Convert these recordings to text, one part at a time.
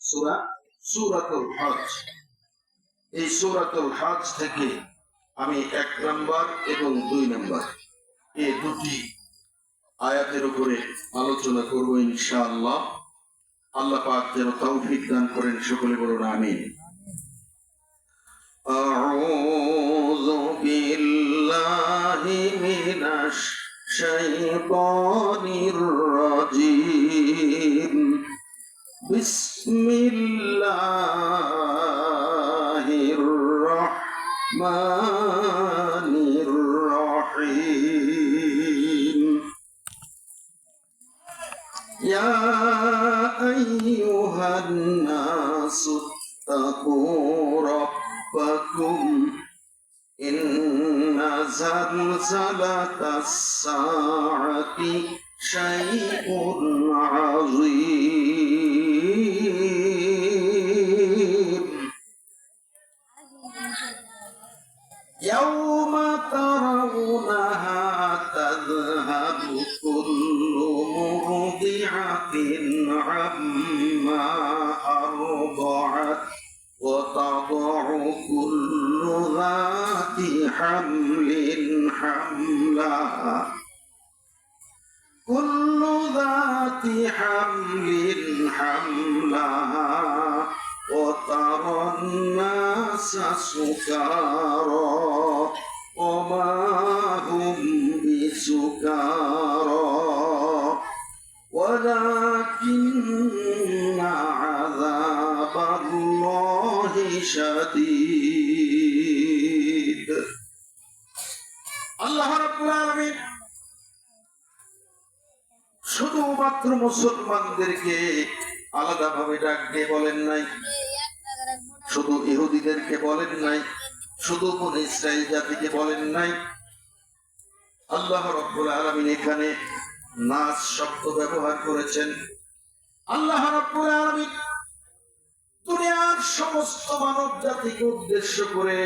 সূরা সূরাতুল হজ। এই সূরাতুল হজ থেকে আমি 1 নম্বর এবং 2 নম্বর এই দুটি আয়াতের উপরে আলোচনা করব ইনশাআল্লাহ। আল্লাহ পাক যেন তৌফিক দান করেন, সকলে বলুন আমিন। আউযু বিল্লাহি মিনাশ শাইতানির রাজীম। বিসমিল্লাহির রাহমানির রাহিম। ইয়া আইয়ুহান নাসু তাকু রাব্বাকুম ইন্না জালজালাতাস সাআতি শাইউন আযীম। ইয়াওমা তারাউনাহা তাযহাবু কুল্লু মুরদি'াতিন আম্মা আরদা'at ওয়া তাদ'উ কুল্লু যাতি হামলিন হামলাহা কুল্লু যাতি হামলিন হামলাহা ওয়া তারান নাসা সুকারা ওয়া মা হুম বিসুকারা ওয়ালাকিন্না আযাবাল্লাহি শাদীদ। আল্লাহ রাব্বুল আলামিন শুধুমাত্র মুসলমানদেরকে আলাদাভাবে ডাক দিয়ে বলেন নাই, শুধু ইহুদিদেরকে বলেন নাই, শুধু বনী ইসরাইল জাতিকে বলেন নাই। আল্লাহ রাব্বুল আলামিন এখানে নাস শব্দ ব্যবহার করেছেন। আল্লাহ রাব্বুল আলামিন দুনিয়ার সমস্ত মানব জাতিকে উদ্দেশ্য করে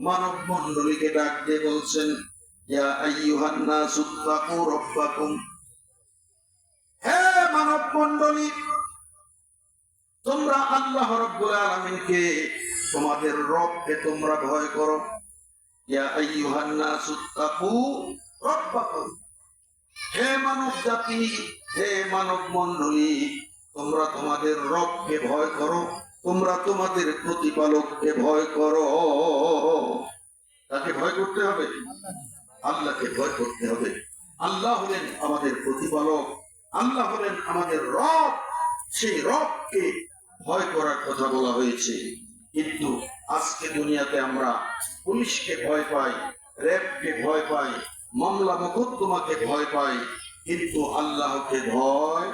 মানব মণ্ডলীকে ডাক দিয়ে বলছেন, ইয়া আইয়ুহান নাসু তাকু রাব্বাকুম। হে মানব মণ্ডলী, তোমরা আল্লাহ রাব্বুল আলামিনকে, তোমাদের রবকে তোমরা ভয় করো। ইয়া আইয়ুহান নাসু তাকু রাব্বাকুম। হে মানব জাতি, হে মানব মণ্ডলী, তোমরা তোমাদের রবকে ভয় করো, তোমরা তোমাদের প্রতিপালককে ভয় করো। তাকে ভয় করতে হবে, আল্লাহকে ভয় করতে হবে। আল্লাহ হলেন আমাদের প্রতিপালক, আল্লাহ হলেন আমাদের রব। সেই রবকে ভয় করার কথা বলা হয়েছে। কিন্তু আজকে দুনিয়াতে আমরা পুলিশকে ভয় পাই, র্যাবকে ভয় পাই, মামলা মোকদ্দমাকে ভয় পাই, কিন্তু আল্লাহকে ভয়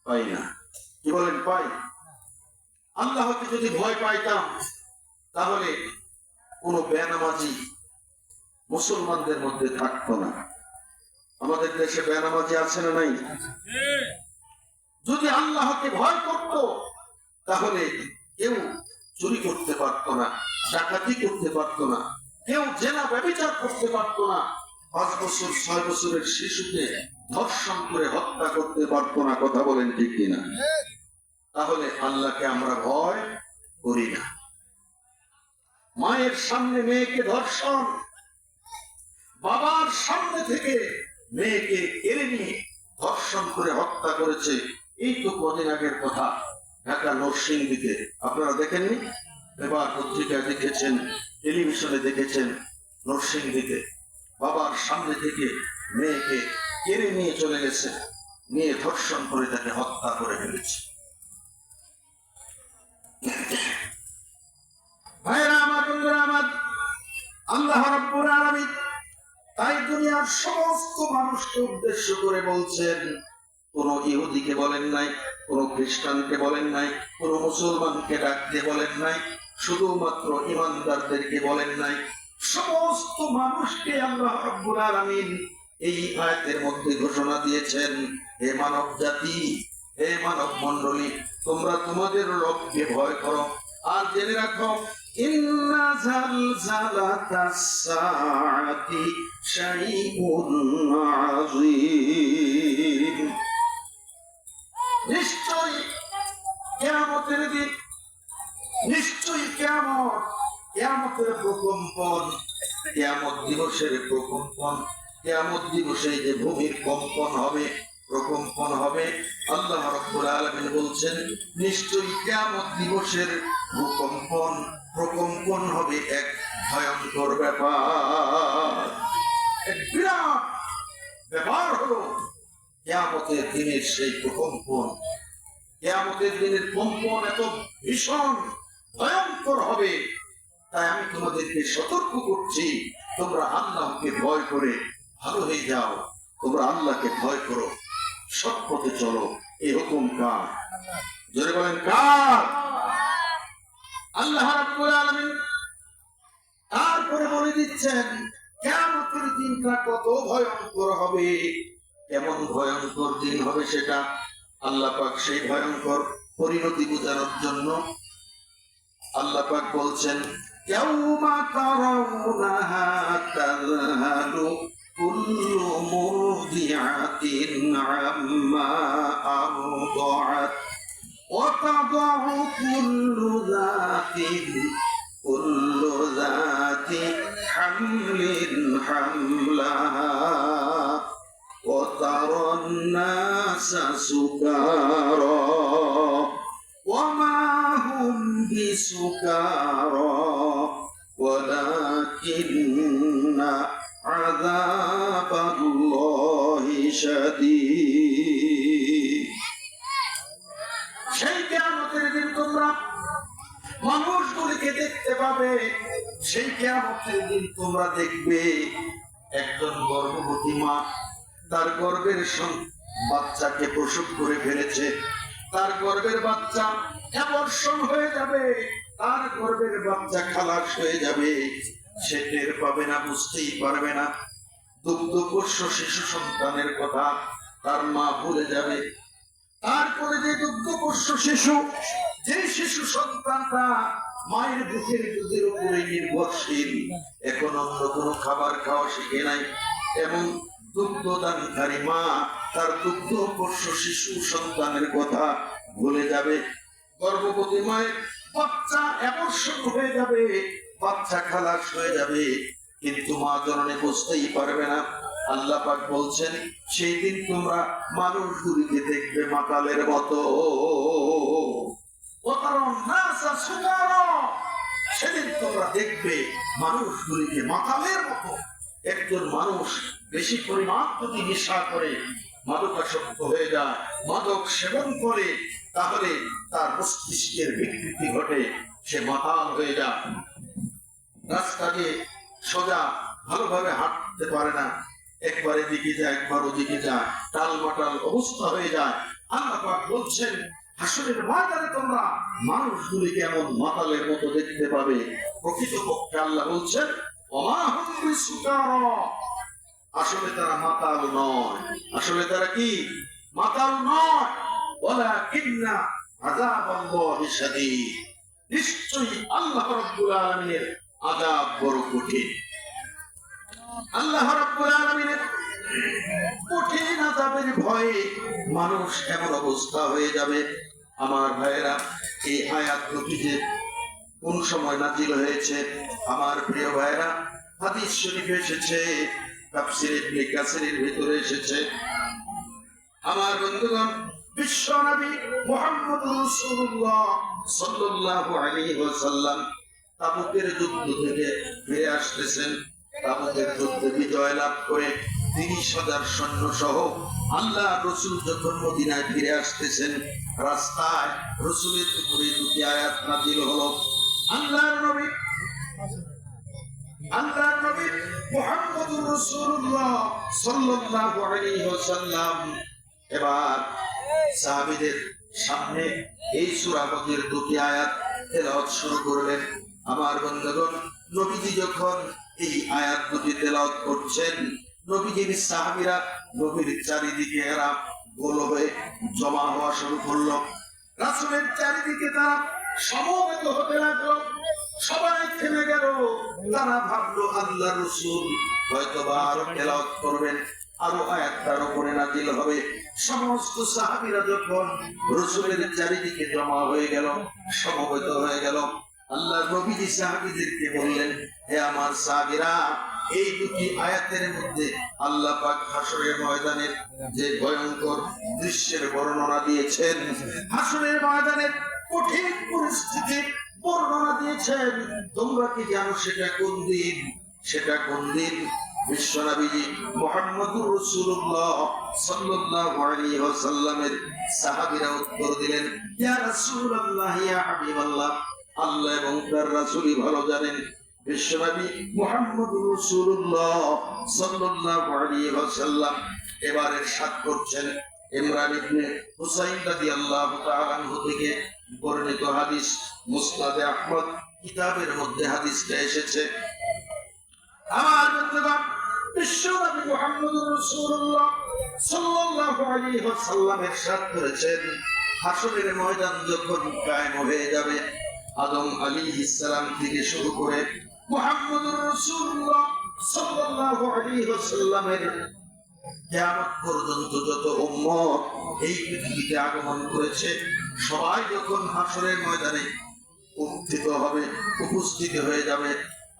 পাই না। কি বলেন, পাই? আল্লাহকে যদি ভয় পাইতাম তাহলে কোন বেনামাজি মুসলমানদের মধ্যে থাকতো না। আমাদের দেশে বেনামাজি আছে না নাই? যদি আল্লাহকে ভয় করত তাহলে কেউ চুরি করতে পারত না, ডাকাতি করতে পারত না, কেউ জেনা ব্যভিচার করতে পারত না, 5 বছর 6 বছরের শিশুকে ধর্ষণ করে হত্যা করতে পারত না। কথা বলেন ঠিক কিনা? তাহলে আল্লাহকে আমরা ভয় করি না। মায়ের সামনে মেয়েকে ধর্ষণ, বাবার সামনে থেকে মেয়েকে কেড়ে নিয়ে ধর্ষণ করে হত্যা করেছে। এই তো কদিন আগের কথা, ঢাকা নরসিংদীতে। আপনারা দেখেননি? এবার পত্রিকায় দেখেছেন, টেলিভিশনে দেখেছেন। নরসিংদীতে বাবার সামনে থেকে মেয়েকে কেড়ে নিয়ে চলে গেছে, নিয়ে ধর্ষণ করে তাকে হত্যা করে ফেলেছে। ভাইরা আমার, বন্ধুরা আমার, আল্লাহ রাব্বুল আলামিন তাই দুনিয়ার সমস্ত মানুষকে উদ্দেশ্য করে বলছেন, কোন ইহুদিকে বলেন নাই, কোন খ্রিস্টানকে বলেন নাই, কোন মুসলমানকে ডাকতে বলেন নাই, শুধুমাত্র ঈমানদারদেরকে বলেন নাই, সমস্ত মানুষকে আল্লাহ রাব্বুল আলামিন এই আয়াতের মধ্যে ঘোষণা দিয়েছেন, হে মানব জাতি, হে মানব মণ্ডলী, তোমরা তোমাদের রবকে ভয় করো। আর জেনে রাখো, ইন্না জালজালাতাস সাআতি শাইউন আযীম। নিশ্চয়ই কিয়ামতের দিন নিশ্চয়ই কিয়ামতের প্রকম্পন, কিয়ামত দিবসের প্রকম্পন, কিয়ামত দিবসে যে ভূমির কম্পন হবে, প্রকম্পন হবে, আল্লাহ রাব্বুল আলামিন বলছেন নিশ্চয়ই কিয়ামত দিবসের ভূকম্পন, প্রকম্পন হবে এক ভয়ঙ্কর ব্যাপার। এক বিরাট ব্যাপার হলো কিয়ামতের দিনের সেই প্রকম্পন। কিয়ামতের দিনের কম্পন এত ভীষণ ভয়ঙ্কর হবে, তাই আমি তোমাদেরকে সতর্ক করছি, তোমরা আল্লাহকে ভয় করে ভালো হয়ে যাও, তোমরা আল্লাহকে ভয় করো, সৎ পথে চলো। এই হুকুম কার? জোরে বলেন কার? আল্লাহ রাব্বুল আলামিন তারপরে বলে দিচ্ছেন কিয়ামতের দিনটা কত ভয়ঙ্কর হবে, কেমন ভয়ঙ্কর দিন হবে সেটা আল্লাহ পাক সেই ভয়ঙ্কর পরিণতি বোঝানোর জন্য আল্লাহ পাক বলছেন ইয়াউমা তারাউনাহা তাযহালু কুল্লু মুরদিআতিন আম্মা আরদাআত ওয়া তাদাউ কুল্লু যাতি হামলিন হামলাহা وترى الناس سكارى وما هم بسكارى ولكن عذاب الله شديد। সেই কিয়ামতের দিন তোমরা মানুষগুলিকে দেখতে পাবে, সেই কিয়ামতের দিন তোমরা দেখবে একজন গর্ভবতী মা তার গর্ভের বাচ্চাকে প্রসব করে ফেলেছে, তার গর্ভের বাচ্চা অ্যাবর্শন হয়ে যাবে, তার গর্ভের বাচ্চা খালাস হয়ে যাবে, সে টের পাবে না, বুঝতেই পারবে না। দুগ্ধপোষ্য শিশু সন্তানের কথা তার মা ভুলে যাবে। তারপরে যে দুগ্ধপোষ্য শিশু, যে শিশু সন্তানটা মায়ের বুকের দুধের উপরে নির্ভরশীল, এখন অন্য কোনো খাবার খাওয়া শিখে নাই, এবং দুগ্ধদানকারী মা তার দুগ্ধপোষ্য শিশু সন্তানের কথা ভুলে যাবে। গর্ভবতী মায়ের বাচ্চা অ্যাবর্শন হয়ে যাবে, বাচ্চা খালাস হয়ে যাবে, কিন্তু মা জননী বুঝতেই পারবে না। আল্লাহ পাক বলছেন সেই দিন তোমরা মানুষগুলিকে দেখবে মাতালের মতো। সেদিন তোমরা দেখবে মানুষগুলিকে মাতালের মতো। একজন মানুষ বেশি পরিমাণ যদি নেশা করে, মাদকাসক্ত হয়ে যায়, মাদক সেবন করে, তাহলে তার মস্তিষ্কের বিকৃতি ঘটে, সে মাতাল হয়ে যায়, রাস্তা দিয়ে সোজা ভালোভাবে হাঁটতে পারে না, একবার এদিকে যায় একবার ওদিকে যায়, টালমাটাল অবস্থা হয়ে যায়। আল্লাহ পাক বলছেন হাসরের ময়দানে তোমরা মানুষগুলিকে এমন মাতালের মতো দেখতে পাবে। প্রকৃতপক্ষে আল্লাহ বলছেন আসলে তারা মাতাল নয়, আসলে তারা কি মাতাল নয়, ওয়ালাকিন্না আযাবাল্লাহি শাদীদ, নিশ্চয়ই আল্লাহ রাব্বুল আলামিনের আযাব বড় কঠিন। আল্লাহ রাব্বুল আলামিনের কঠিন আযাবের ভয়ে মানুষ এমন অবস্থা হয়ে যাবে। আমার ভাইয়েরা, এই আয়াত দুটি যে কোন সময় নাযিল হয়েছে আমার প্রিয় ভাইয়েরা, হাদিস শরীফে এসেছে, তাফসীর ইবনে কাসিরের ভিতরে এসেছে। আমার বন্ধুগণ, বিশ্ব নবী মুহাম্মদুর রাসূলুল্লাহ সাল্লাল্লাহু আলাইহি ওয়াসাল্লাম তাবুকের যুদ্ধ থেকে ফিরে আসতেছেন। তাবুকের যুদ্ধে বিজয় লাভ করে 30,000 সৈন্য সহ আল্লাহ রাসূল যখন মদিনায় ফিরে আসতেছেন, রাস্তায় রাসূলের উপরে দুটি আয়াত নাযিল হলো। আল্লাহর নবী মুহাম্মদুর রাসূলুল্লাহ সাল্লাল্লাহু আলাইহি ওয়াসাল্লাম এবার সাহাবীদের সামনে এই সূরা বকরার দুটি আয়াত তেলাওয়াত শুরু করলেন। আমার বন্ধুগণ, নবীজি যখন এই আয়াত দুটি তেলাওয়াত করছেন, নবীজির সাহাবীরা নবীর চারিদিকে এরা গোল হয়ে জমা হওয়া শুরু করলো। রাসূলের চারিদিকে তারা সমবেত হতে লাগলো, সবাই থেমে গেল। তারা ভাবলো আল্লাহ রাসূল হয়তো আরো তেলাওয়াত করবেন, আরো আয়াত তার উপরে নাজিল হবে। সমস্ত সাহাবীরা যখন রাসূলের চারিদিকে জমা হয়ে গেল, সমবেত হয়ে গেল, আল্লাহ নবীজি সাহাবীদেরকে বললেন, হে আমার সাহাবীরা, এই দুটি আয়াতের মধ্যে আল্লাহ পাক হাসরের ময়দানের যে ভয়ঙ্কর দৃশ্যের বর্ণনা দিয়েছেন, হাসরের ময়দানের কঠিন পরিস্থিতির বর্ণনা দিয়েছেন, তোমরা কি জানো সেটা কোন দিন? সেটা কোন দিন? বিশ্বনবীজি মুহাম্মদুর রাসূলুল্লাহ সাল্লাল্লাহু আলাইহি ওয়াসাল্লামের সাহাবীরা উত্তর দিলেন, ইয়া রাসূলুল্লাহ, ইয়া হাবিবাল্লাহ, আল্লাহ এবং তার রাসূলই ভালো জানেন। বিশ্বনবী মুহাম্মদুর রাসূলুল্লাহ সাল্লাল্লাহু আলাইহি ওয়াসাল্লাম এবার ইরশাদ করছেন, ইমরান ইবনে হুসাইন রাদিয়াল্লাহু তাআলা আনহু থেকে বর্ণিত হাদিস, মুসনাদে আহমদ কিতাবের মধ্যে হাদিসটা এসেছে। আমার বন্ধুগণ, বিশ্বনবী মুহাম্মদুর রাসূলুল্লাহ সাল্লাল্লাহু আলাইহি ওয়াসাল্লাম ইরশাদ করেছেন, হাসরের ময়দান যখন কায়েম হয়ে যাবে, আদম আলাইহিস সালাম থেকে শুরু করে মুহাম্মদুর রাসূলুল্লাহ সাল্লাল্লাহু আলাইহি ওয়াসাল্লামের কিয়ামত পর্যন্ত যত উম্মত এই পৃথিবীতে আগমন করেছে, সবাই যখন হাসরের ময়দানে উপস্থিত হয়ে যাবে,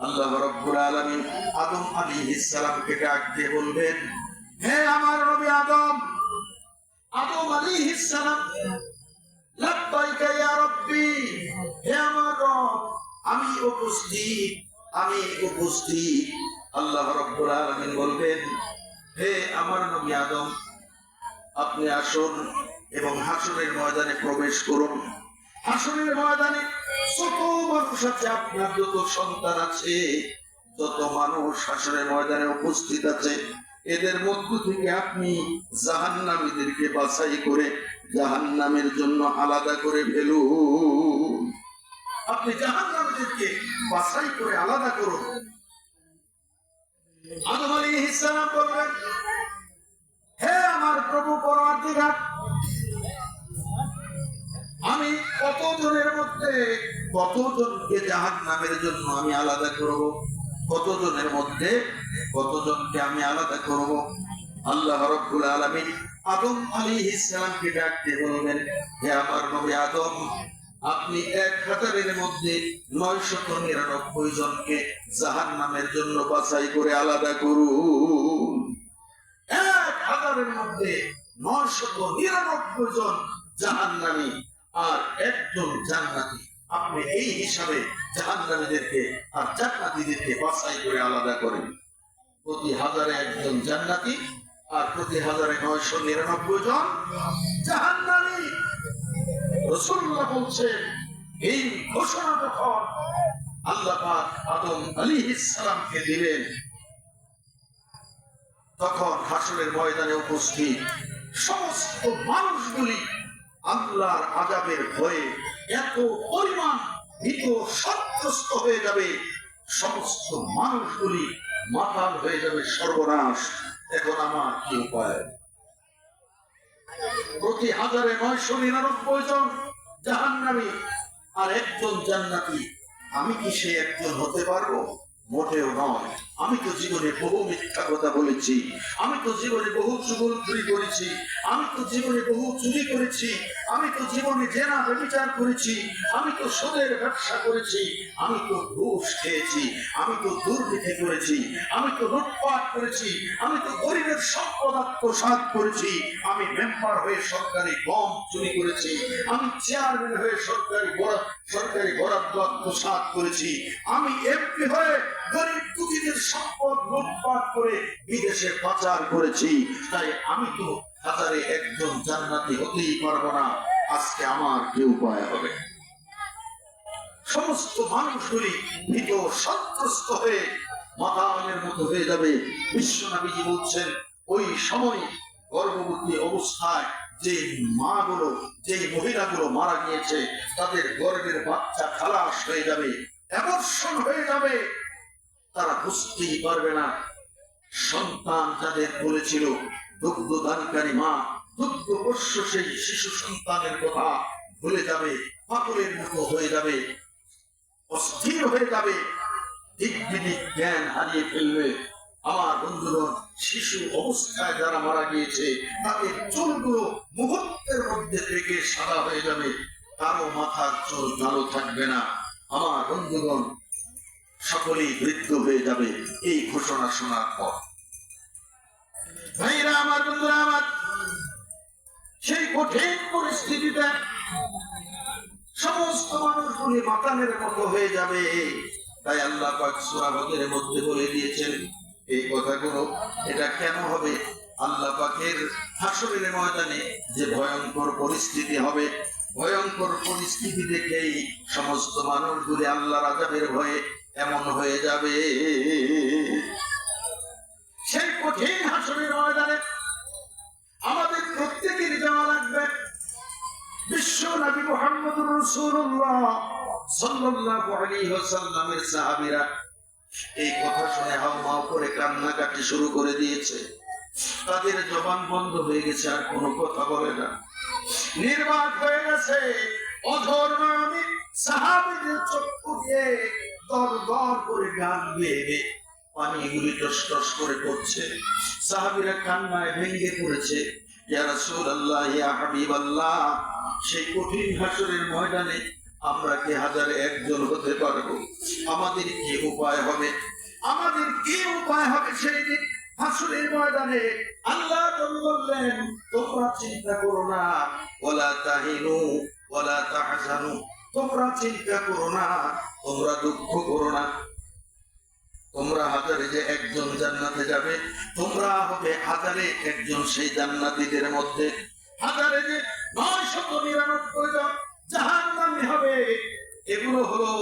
আল্লাহ রাব্বুল আলামিন আদম আলাইহিস সালামকে ডাক দিয়ে বলবেন, হে আমার নবী আদম। আদম আলাইহিস সালাম, লাব্বাইকা ইয়া রাব্বি, হে আমার রব, আমি উপস্থিত, আমি উপস্থিত। আল্লাহ রাব্বুল আলামিন বলবেন, হে আমার নবী আদম, আপনি আসুন এবং হাসরের ময়দানে প্রবেশ করুন। হাসরের ময়দানে যত মানুষ আছে, আপনার যত সন্তান আছে, যত মানুষ হাসরের ময়দানে উপস্থিত আছে, এদের মধ্য থেকে আপনি জাহান্নামীদেরকে বাছাই করে জাহান্নামের জন্য আলাদা করে ফেলুন। আপনি জাহান্নামীদেরকে বাছাই করে আলাদা করুন। আদম আলাইহিস সালাম বললেন, হে আমার প্রভু পরওয়ারদিগার, আমি কতজনের মধ্যে কতজনকে জাহান্নামের জন্য আমি আলাদা করব? কতজনের মধ্যে কতজনকে আমি আলাদা করব? আল্লাহ রাব্বুল আলামিন আদম আলাইহিস সালামকে ডাক দিয়ে বলবেন, হে আমার নবী আদম, আপনি 1000-এর মধ্যে 999 জনকে জাহান্নামের জন্য বাছাই করে আলাদা করুন। 1000-এর মধ্যে 999 জন জাহান্নামী আর একজন জান্নাতি। আপনি এই হিসাবে জাহান্নামীদেরকে আর জান্নাতীদেরকে বাছাই করে আলাদা করেন। প্রতি 1000-এ একজন জান্নাতি আর প্রতি 1000-এ 999 জন জাহান্নামী। রাসূলুল্লাহ বলছেন, এই ঘোষণা যখন আল্লাহ পাক আদম আলাইহিস সালামকে দিলেন, তখন হাসরের ময়দানে উপস্থিত সমস্ত মানুষগুলি আল্লাহর আযাবের ভয়ে এত পরিমাণ ভীত সন্ত্রস্ত হয়ে যাবে, সমস্ত মানুষগুলি মাতাল হয়ে যাবে, সর্বনাশ। এখন আমার কি উপায়? প্রতি 1000-এ 999 জন জাহান্নামী আর একজন জান্নাতি। আমি কি সে একজন হতে পারবো? মোটেও নয়। আমি তো জীবনে বহু মিথ্যা কথা বলেছি, আমি তো জীবনে বহু চুগলখড়ি করেছি, আমি তো জীবনে বহু চুরি করেছি, আমি তো জীবনে জেনা ব্যভিচার করেছি, আমি তো সুদের ব্যবসা করেছি, আমি তো ঘুষ খেয়েছি, আমি তো দুর্নীতি করেছি, আমি তো লুটপাট করেছি, আমি তো গরিবের সম্পদ আত্মসাৎ করেছি, আমি মেম্বার হয়ে সরকারি গম চুরি করেছি, আমি চেয়ারম্যান হয়ে সরকারি বরাদ্দ আত্মসাৎ করেছি, আমি এমপি হয়ে গরিব দুঃখীদের সম্পদ লুটপাট করে বিদেশে পাচার করেছি। তাই আমি তো 1000-এ একজন জান্নাতি হতেই পারবো না। আজকে আমার কি উপায় হবে? সমস্ত মানুষগুলি ভীত সন্ত্রস্ত হয়ে মাতালের মতো হয়ে যাবে। বিশ্বনবীজি বলছেন, ওই সময় গর্ভবতী অবস্থায় যে মাগুলো, যে মহিলাগুলো মারা গিয়েছে, তাদের গর্ভের বাচ্চা খালাস হয়ে যাবে, অ্যাবর্শন হয়ে যাবে। তারা বুঝতেই পারবে না। সন্তান যাদের বলেছিল, দুগ্ধদানকারী মা দুগ্ধ পোষ্য সেই শিশু সন্তানের কথা ভুলে যাবে, পাগলের মতো হয়ে যাবে, অস্থির হয়ে যাবে, দিক বিদিক জ্ঞান হারিয়ে ফেলবে। আমার বন্ধুগণ, শিশু অবস্থায় যারা মারা গিয়েছে তাদের চুলগুলো মুহূর্তের মধ্যে থেকে সাদা হয়ে যাবে, কারো মাথার চুল কালো থাকবে না। আমার বন্ধুগণ, সকলেই বৃদ্ধ হয়ে যাবে এই ঘোষণা শোনার পর। ভাইরা আমার, বন্ধুরা আমার, সেই কঠিন পরিস্থিতিতে সমস্ত মানুষগুলি মাতানের মতো হয়ে যাবে। তাই আল্লাহ পাক সূরা বকরার মধ্যে বলে দিয়েছেন এই কথাগুলো। এটা কেন হবে? আল্লাহ পাকের হাসরের ময়দানে যে ভয়ঙ্কর পরিস্থিতি হবে, ভয়ঙ্কর পরিস্থিতি দেখেই সমস্ত মানুষগুলি আল্লাহর আযাবের ভয়ে এমন হয়ে যাবে। সেই কঠিন হাসরের ময়দানে আমাদের প্রত্যেকের যাওয়া লাগবে। বিশ্ব নবী মুহাম্মদুর রাসূলুল্লাহ সাল্লাল্লাহু আলাইহি ওয়াসাল্লামের সাহাবীরা এই কথা শুনে হাউমাউ করে কান্নাকাটি শুরু করে দিয়েছে। তাদের জবান বন্ধ হয়ে গেছে, আর কোনো কথা বলে না, নির্বাক হয়ে গেছে। অঝোর নয়নে সাহাবীদের চক্ষু দিয়ে দর দর করে গান বেয়ে পানিগুলি টস টস করে পড়ছে। সাহাবীরা কান্নায় ভেঙে পড়েছে। ইয়া রাসূলুল্লাহ, ইয়া হাবিবাল্লাহ, সেই কঠিন হাসরের ময়দানে আমরা কি হাজারে একজন হতে পারবো? আমাদের কি উপায় হবে? আমাদের কি উপায় হবে সেই দিন হাসরের ময়দানে? আল্লাহ বললেন, তোমরা চিন্তা করো না, ওয়ালা তাহিনু ওয়ালা তাহজানু, তোমরা চিন্তা করো না, তোমরা দুঃখ করো না। তোমরা হাজারে যে একজন জান্নাতে যাবে, তোমরা হবে হাজারে একজন সেই জান্নাতীদের মধ্যে। হাজারে যে 999 জন জাহান্নামী হবে। এগুলো হলো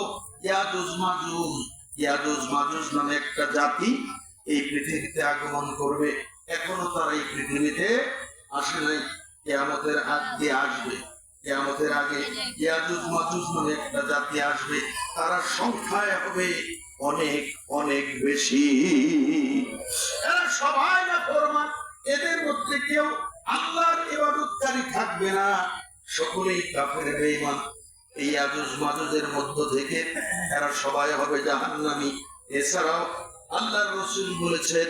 ইয়াজুজ মাজুজ। ইয়াজুজ মাজুজ নামে একটা জাতি এই পৃথিবীতে আগমন করবে। এখনো তারা এই পৃথিবীতে আসে নাই, কিয়ামতের আগে আসবে। কিয়ামতের আগে ইয়াজুজ মাজুজ নামে একটা জাতি আসবে। তারা সংখ্যায় হবে অনেক অনেক বেশি। এরা সবাই নাফরমান। এদের মধ্যে কেউ আল্লাহর ইবাদতকারী থাকবে না, সকলেই কাফের বেঈমান। এই ইয়াজুজ মাজুজের মধ্য থেকে এরা সবাই হবে জাহান্নামী। এছাড়াও আল্লাহর রাসূল বলেছেন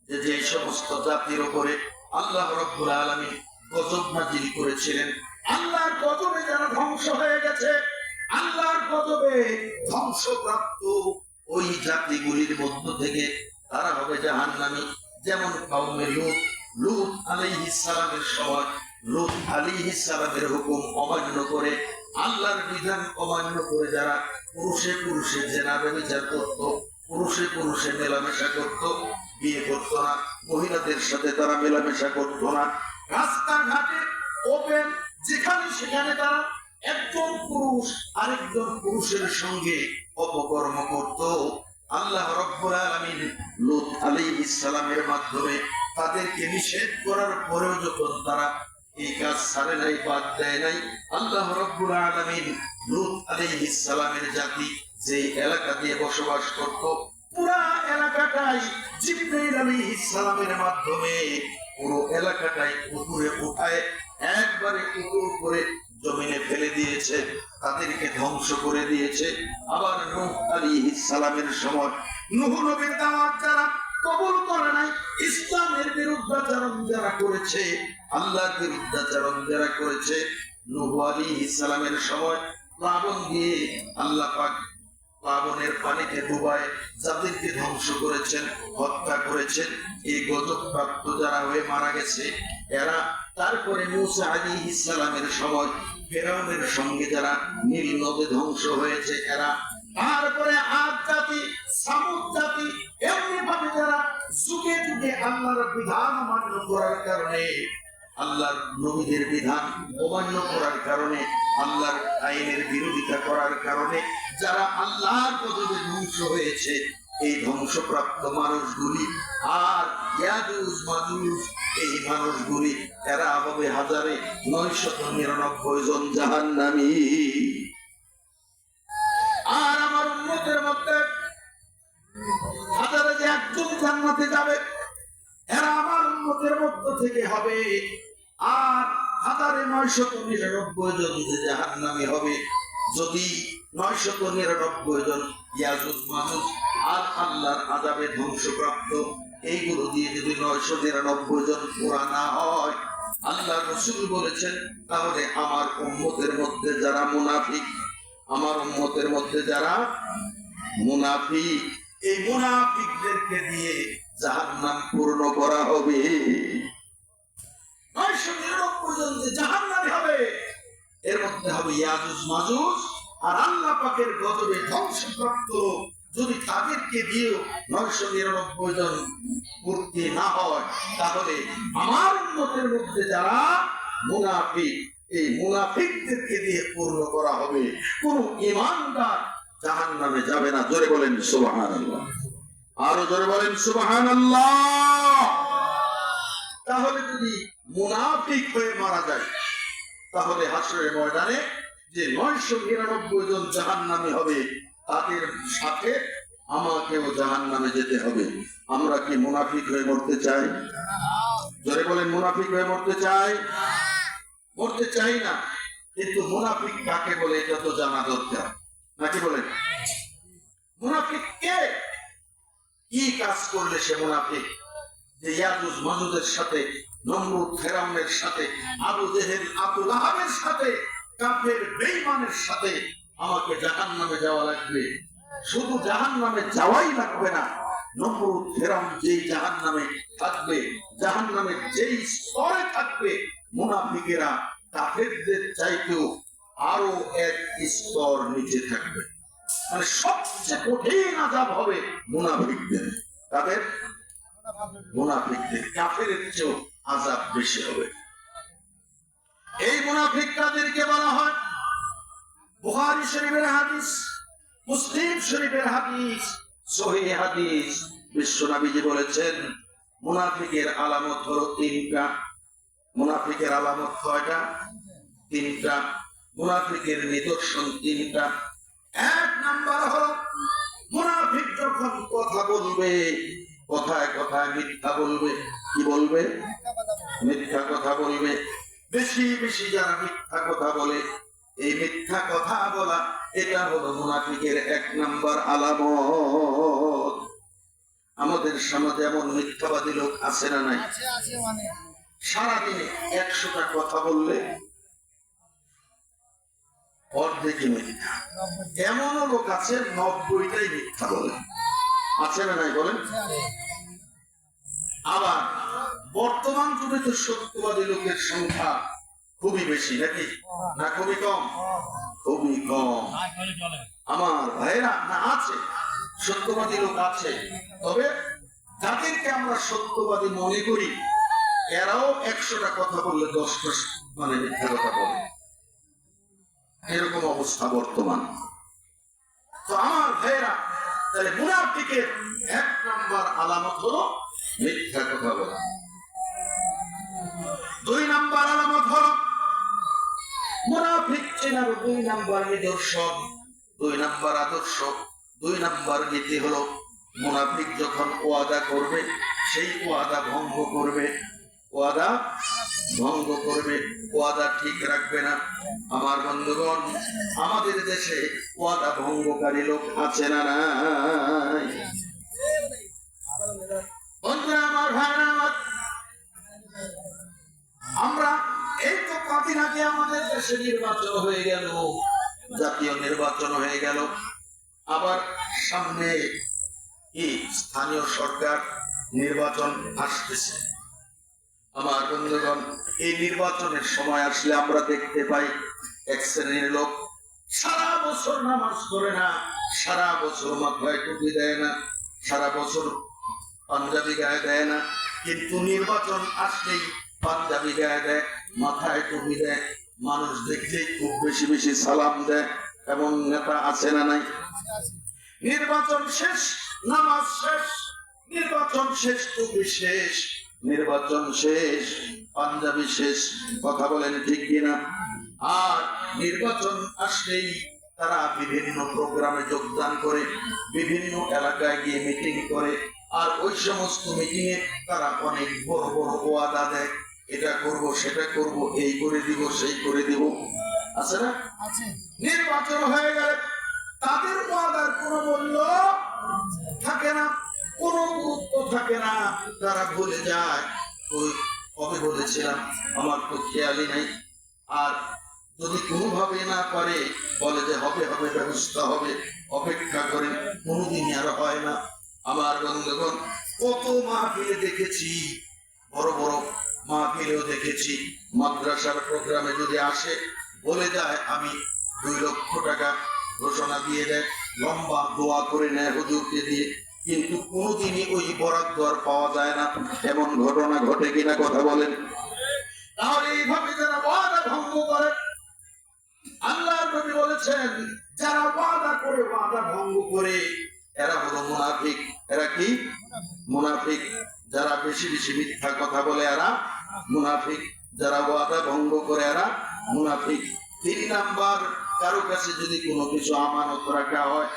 যে যে সমস্ত জাতির উপরে আল্লাহ রাব্বুল আলামিন গজব নাযিল করেছিলেন, আল্লাহর গজবে যারা ধ্বংস হয়ে গেছে, আল্লাহর গজবে ধ্বংসপ্রাপ্ত ওই জাতিগুলির মধ্য থেকে তারা হবে জাহান্নামী। যেমন কওমে লূত, লূত আলাইহিস সালামের সময় লূত আলাইহিস সালামের হুকুম অমান্য করে, আল্লাহর বিধান অমান্য করে যারা পুরুষে পুরুষে জেনা ব্যভিচার করত, পুরুষে পুরুষে মেলামেশা করত, বিয়ে করত না, মহিলাদের সাথে তারা মেলামেশা করত না, রাস্তাঘাটে ওপেন যেখানে সেখানে তারা একজন পুরুষ আরেকজন পুরুষের সঙ্গে অপকর্ম করত। আল্লাহ রাব্বুল আলামিন লূত আলাইহিস সালামের মাধ্যমে তাদেরকে নিষেধ করার পরেও যখন তারা এই কাজ ছাড়ে নাই, বাদ দেয় নাই, আল্লাহ রাব্বুল আলামিন লূত আলাইহিস সালামের জাতি যে এলাকা দিয়ে বসবাস করত, পুরো এলাকাটাই জিবরাইল আলাইহিস সালামের মাধ্যমে পুরো এলাকাটাই উপরে উঠায় একবারে উপর করে জমিনে ফেলে দিয়েছে, তাদেরকে ধ্বংস করে দিয়েছে। আবার নূহ আলাইহিস সালামের সময় নূহ নবীর দাওয়াত যারা কবুল করে নাই, ইসলামের বিরুদ্ধাচরণ যারা করেছে, আল্লাহর বিরুদ্ধাচরণ যারা করেছে, নূহ আলাইহিস সালামের সময় প্লাবন দিয়ে আল্লাহ পাক প্লাবনের পানিতে ডুবায় যাদেরকে ধ্বংস করেছেন, হত্যা করেছেন, এই গজবপ্রাপ্ত যারা হয়ে মারা গেছে এরা। তারপরে মূসা আলাইহিস সালামের সময় ফেরাউনের সঙ্গে যারা নীল নদে ধ্বংস হয়েছে এরা। তারপরে আদ জাতি, সামুদ জাতি, এমনি ভাবে যারা যুগে যুগে আল্লাহর বিধান অমান্য করার কারণে, আল্লাহর নবীদের বিধান অমান্য করার কারণে, আল্লাহর আইনের বিরোধিতা করার কারণে যারা আল্লাহর গজবে ধ্বংস হয়েছে, এই ধ্বংসপ্রাপ্ত মানুষগুলি আর ইয়াজুজ মাজুজ এই মানুষগুলি এরা হবে হাজারে 999 জন জাহান্নামী। আর আমার উম্মতের মধ্যে হাজারে যে একজন জান্নাতে যাবে এরা আমার উম্মতের মধ্য থেকে হবে। আর হাজারে 999 জন যে জাহান্নামী হবে। যদি 999 জন ইয়াজুজ মাজুজ আর আল্লাহর আযাবে ধ্বংসপ্রাপ্ত, এইগুলো দিয়ে যদি 999 জন পুরা না হয়, আল্লাহ রাসূল বলেছেন, তাহলে আমার উম্মতের মধ্যে যারা মুনাফিক, আমার উম্মতের মধ্যে যারা মুনাফিক, এই মুনাফিকদেরকে দিয়ে জাহান্নাম পূর্ণ করা হবে। 999 জন যে জাহান্নামী হবে, এর মধ্যে হবে ইয়াজুজ মাজুজ আর আল্লাহ পাকের গজবে ধ্বংসপ্রাপ্ত। যদি তাদেরকে দিয়েও 999 জন পূর্তি না হয়, তাহলে আমার উম্মতের মধ্যে যারা মুনাফিক, এই মুনাফিকদেরকে দিয়ে পূর্ণ করা হবে। কোন ঈমানদার জাহান্নামে যাবে না। জোরে বলেন সুবহানাল্লাহ, আরো জোরে বলেন সুবহানাল্লাহ। তাহলে যদি মুনাফিক হয়ে মারা যায়, তাহলে হাসরের ময়দানে যে 999 জন জাহান্নামী হবে, তাদের সাথে আমাকেও জাহান্নামে যেতে হবে। আমরা কি মুনাফিক হয়ে মরতে চাই? জোরে বলেন, মুনাফিক হয়ে মরতে চাই? মরতে চাই না। কিন্তু মুনাফিক কাকে বলে এটা তো জানা দরকার, নাকি বলেন? মুনাফিক কে? কি কাজ করলে সে মুনাফিক? যে ইয়াজুজ মাজুজের সাথে, নমরুদ ফেরাউনের সাথে, আবু জেহেল আবু লাহাবের সাথে, কাফের বেঈমানের সাথে আমাকে জাহান্নামে যাওয়া লাগবে। শুধু জাহান্নামে যাওয়াই লাগবে না, নমরুদ ফেরাউন যেই জাহান্নামে থাকবে, জাহান্নামের যেই স্তরে থাকবে, মুনাফিকেরা কাফেরদের চাইতেও আরো এক স্তর নিচে থাকবে। মানে সবচেয়ে কঠিন আযাব হবে মুনাফিকদের। তাদের মুনাফিকদের কাফেরের চেয়েও আযাব বেশি হবে। এই মুনাফিক কাদেরকে বলা হয়? বুখারী শরীফের হাদিস, মুসলিম শরীফের হাদিস, সহিহ হাদিস। বিশ্বনবীজি বলেছেন, মুনাফিকের আলামত হলো 3টা। মুনাফিকের আলামত কয়টা? 3টা। মুনাফিকের নিদর্শন 3টা। 1 নাম্বার হলো, মুনাফিক যখন কথা বলবে, কথায় কথায় মিথ্যা বলবে। কি বলবে? মিথ্যা কথা বলবে। বেশি বেশি যারা মিথ্যা কথা বলে, এই মিথ্যা কথা বলা, এটা হলো মুনাফিকের 1 নাম্বার আলামত। আমাদের সমাজে এমন মিথ্যাবাদী লোক আছে না নাই? সারাদিনে 100টা কথা বললে অর্ধেকই মিথ্যা। এমনও লোক আছে 90টাই মিথ্যা বলে। আছে না নাই বলেন? আবার বর্তমান যুগে তো সত্যবাদী লোকের সংখ্যা খুবই বেশি, নাকি না খুবই কম? খুবই কম। আমার ভাইরা, না আছে সত্যবাদী লোক আছে, তবে যাদেরকে আমরা সত্যবাদী মনে করি, এরাও 100টা কথা বললে 10টা মানে মিথ্যা কথা বলে। এরকম অবস্থা বর্তমান। তো আমার ভাইরা, তাহলে মুনাফিকের 1 নাম্বার আলামত হলো মিথ্যা কথা বলা। 2 নাম্বার আলামত হলো মুনাফিক চেনার 2 নাম্বার নিদর্শন, 2 নাম্বার আদর্শ, 2 নাম্বার নীতি হলো, মুনাফিক যখন ওয়াদা করবে, সেই ওয়াদা ভঙ্গ করবে। ওয়াদা ভঙ্গ করবে, ওয়াদা ঠিক রাখবে না। আমার বন্ধুগণ, আমাদের দেশে ওয়াদা ভঙ্গকারী লোক আছে না নাই? বন্ধুরা আমার, ভাইরা আমার, আমরা এই তো কদিন আগে আমাদের দেশে নির্বাচন হয়ে গেল, জাতীয় নির্বাচন হয়ে গেল। আবার সামনে কি স্থানীয় সরকার নির্বাচন আসতেছে। আমার বন্ধুগণ, এই নির্বাচনের সময় আসলে আমরা দেখতে পাই, এক শ্রেণীর লোক সারা বছর নামাজ পড়ে না, সারা বছর মাথায় টুপি দেয় না, সারা বছর পাঞ্জাবি গায়ে দেয় না, কিন্তু নির্বাচন আসলেই পাঞ্জাবি গায়ে দেয়, মাথায় টুপি দেয়, মানুষ দেখলেই খুব বেশি বেশি সালাম দেয়। এমন নেতা আছে না নাই? নির্বাচন শেষ, নামাজ শেষ, নির্বাচন শেষ, টুপি শেষ, নির্বাচন শেষ, পাঞ্জাবি শেষ। কথা বলেন ঠিক কিনা? আর নির্বাচন আসলেই তারা বিভিন্ন প্রোগ্রামে যোগদান করে, বিভিন্ন এলাকায় গিয়ে মিটিং করে, আর ওই সমস্ত মিটিং এ তারা অনেক বড় বড় ওয়াদা দেয়, এটা করব, সেটা করব, এই করে দিব, সেই করে দিব। আছে না? নির্বাচন হয়ে গেলে তাদের ওয়াদার কোনো মূল্য থাকে না, কোনো গুরুত্ব থাকে না। তারা ভুলে যায় ওই কবে বলেছিলাম, আমার তো খেয়ালই নাই। আর যদি কোনোভাবে না পারে বলে যে হবে হবে, ব্যবস্থা হবে, অপেক্ষা করে, কোনোদিনই আর হয় না। আমার বন্ধুগণ, কত মাহফিলে দেখেছি, বড় বড় মাহফিলেও দেখেছি, মাদ্রাসার প্রোগ্রামে যদি আসে বলে যায় আমি 2 লক্ষ টাকা ঘোষণা দিয়ে দেয়, লম্বা দোয়া করে নেয় হুজুরকে দিয়ে, কিন্তু কোনোদিনই ওই বরাদ্দ আর পাওয়া যায় না। এমন ঘটনা ঘটে কিনা কথা বলেন? তাহলে এইভাবে যারা ওয়াদা ভঙ্গ করে, আল্লাহর নবী বলেছেন যারা ওয়াদা করে, ওয়াদা ভঙ্গ করে, এরা হলো মুনাফিক। এরা কি? মুনাফিক। যারা বেশি বেশি মিথ্যা কথা বলে এরা মুনাফিক, যারা ওয়াদা ভঙ্গ করে এরা মুনাফিক। 3 নাম্বার, কারো কাছে যদি কোনো কিছু আমানত রাখা হয়,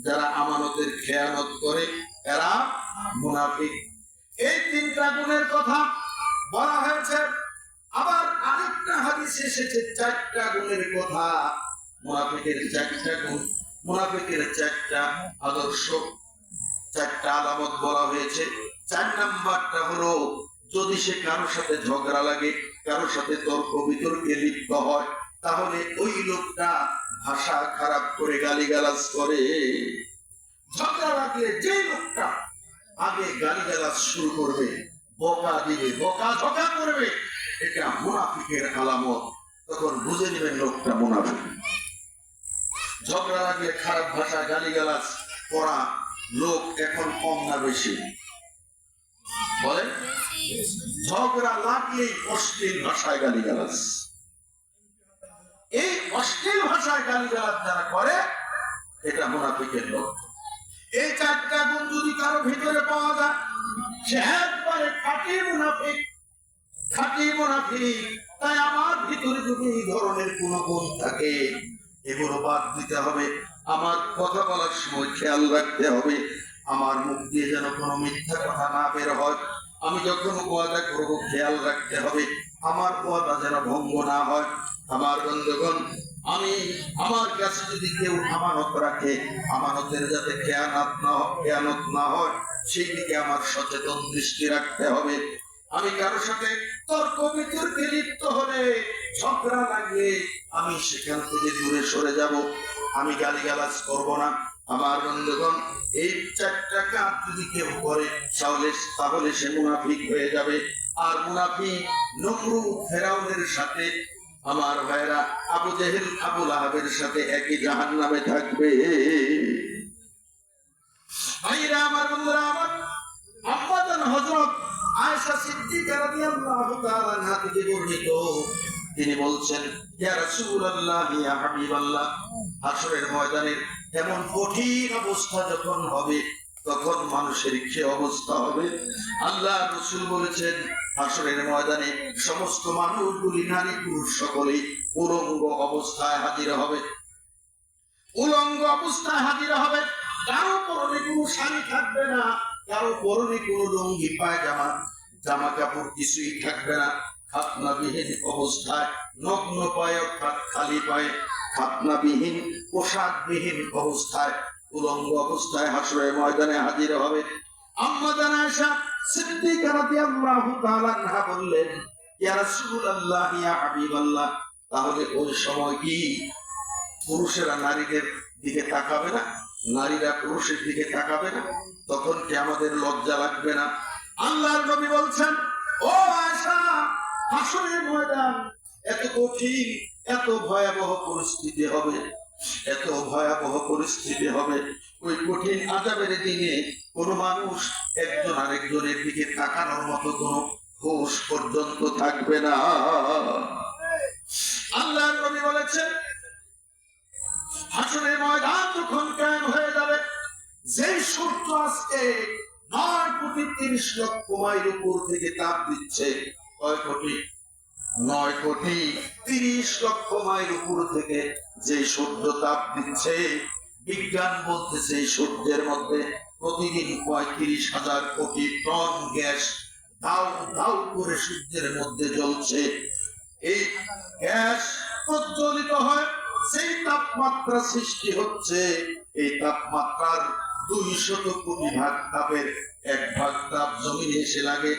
যারা আমানতের খেয়ানত করে এরা মুনাফিক। এই 3টা গুণের কথা বলা হয়েছে। আবার আরেকটা হাদিসে এসেছে 4টা গুণের কথা। মুনাফিকের 4টা গুণ, মুনাফিকের 4টা আদর্শ, 4টা আলামত বলা হয়েছে। 4 নাম্বারটা হলো যদি সে কারোর সাথে ঝগড়া লাগে, কারোর সাথে তর্ক বিতর্কে লিপ্ত হয়, তাহলে ওই লোকটা ভাষা খারাপ করে গালিগালাজ করে। ঝগড়া লাগলে যে লোকটা আগে গালিগালাজ শুরু করবে, বকা দিবে, বকা ঝগড়া করবে, এটা মুনাফিকের আলামত। তখন বুঝে নেবেন লোকটা মুনাফিক। ঝগড়া লাগলে খারাপ ভাষা গালিগালাজ করা লোক এখন কম না বেশি? বলেন, ঝগড়া লাগলেই অশ্লীল ভাষায় গালিগালাজ। এই অশ্লীল ভাষায় গালিগালাজ যারা করে এটা মুনাফিকের লোক। এই 4টা গুণ যদি কারো ভিতরে পাওয়া যায়, সে একবারে খাঁটি মুনাফিক, খাঁটি মুনাফিক। তাই আমার ভিতরে যদি এই ধরনের কোন গুণ থাকে, এগুলো বাদ দিতে হবে। আমার কথা বলার সময় খেয়াল রাখতে হবে আমার মুখ দিয়ে যেন কোনো মিথ্যা কথা না বের হয়। আমি যখন ওয়াদা করবো খেয়াল রাখতে হবে আমার ওয়াদা যেন ভঙ্গ না হয়। আমার বন্ধুগণ, আমি আমার কাছে যদি কেউ আমানত রাখে, আমানতের যাতে খেয়ানত না হয় সেই দিকে আমার সচেতন দৃষ্টি রাখতে হবে। আমি কারোর সাথে তর্ক বিতর্কে লিপ্ত হলে, ঝগড়া লাগলে আমি সেখান থেকে দূরে সরে যাব, আমি গালিগালাজ করব না। আমার বন্ধুগণ, এই 4টা কাজ যদি কেউ করে তাহলে সে মুনাফিক হয়ে যাবে। আর মুনাফিক নমরুদ ফেরাউনের সাথে, আমার ভাইরা আবু জেহেল আবু লাহাবের সাথে একই জাহান্নামে থাকবে। ভাইরা আমার, বন্ধুরা আমার, আম্মাজান হযরত আয়েশা সিদ্দিকা রাদিয়াল্লাহু তাআলা আনহা থেকে বর্ণিত, তিনি বলছেন, ইয়া রাসূলুল্লাহ, ইয়া হাবিবাল্লাহ, হাশরের ময়দানে এমন কঠিন অবস্থা যখন হবে, তখন মানুষের কি অবস্থা হবে? আল্লাহ রাসূল বলেছেন, হাশরের ময়দানে সমস্ত মানুষগুলি, নারী পুরুষ সকলেই উলঙ্গ অবস্থায় হাজির হবে। উলঙ্গ অবস্থায় হাজির হবে। কারো পরনে কোনো শাড়ি থাকবে না, কারো পরনে কোনো লুঙ্গি পায়জামা জামা কাপড় কিছুই থাকবে না। খাতনাবিহীন অবস্থায়, নগ্ন পায়ে অর্থাৎ খালি পায়ে, খাতনাবিহীন পোশাকবিহীন অবস্থায়, উলঙ্গ অবস্থায় হাশরের ময়দানে হাজির হবে। আম্মা জান আয়েশা সিদ্দিকা রাদিয়াল্লাহু তাআলা আনহা বললেন, ইয়া রাসূলুল্লাহ, ইয়া হাবিবাল্লাহ, তাহলে ওই সময় কি পুরুষেরা নারীদের দিকে তাকাবে না, নারীরা পুরুষের দিকে তাকাবে না? তখন কি আমাদের লজ্জা লাগবে না? আল্লাহর নবী বলছেন, ও আয়েশা, হাশরের ময়দান এত কঠিন, এত ভয়াবহ পরিস্থিতি হবে, এত ভয়াবহ পরিস্থিতি হবে। ওই কঠিন আযাবের দিনে কোন মানুষ একজন আরেকজনের দিকে তাকানোর মতো কোন হুঁশ পর্যন্ত থাকবে না। আল্লাহর নবী বলেছেন, হাশরের ময়দান যখন কায়েম হয়ে যাবে, যেই সূর্য আজকে 9,30,00,000 মাইল উপর থেকে তাপ দিচ্ছে, কয় কোটি? 9,30,00,000 মাইল উপর থেকে যে সূর্য তাপ দিচ্ছে, বিজ্ঞান বলতেছে এই সূর্যের মধ্যে প্রতিদিন 35,000 কোটি টন গ্যাস দাউ দাউ করে সূর্যের মধ্যে জ্বলছে। এই গ্যাস প্রজ্বলিত হয় সেই তাপমাত্রা সৃষ্টি হচ্ছে, এই তাপমাত্রার 200 কোটি ভাগ তাপের 1 ভাগ তাপ জমিনে এসে লাগে,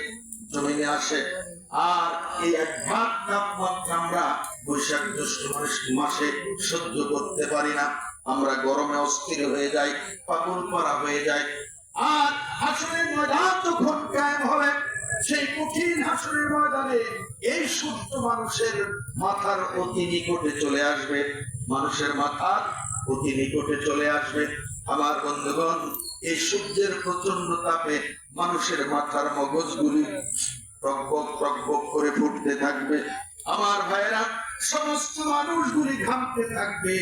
জমিনে আসে। আর এই 1 ভাগ তাপমাত্রা আমরা বৈশাখ জ্যৈষ্ঠ মাসে সহ্য করতে পারি না। আমরা গরমে অস্থির হয়ে যাই, পাগল পারা হয়ে যায়। আর হাসরের ময়দান যখন কায়েম হবে, সেই কঠিন হাসরের ময়দানে এই সূর্য মানুষের মাথার অতি নিকটে চলে আসবে, মানুষের মাথার অতি নিকটে চলে আসবে। আমার বন্ধুগণ, এই সূর্যের প্রচন্ড তাপে মানুষের মাথার মগজগুলি প্রকবক প্রকবক করে ফুটতে থাকবে। আমার ভাইরা, সমস্ত মানুষগুলি ঘামতে থাকবে।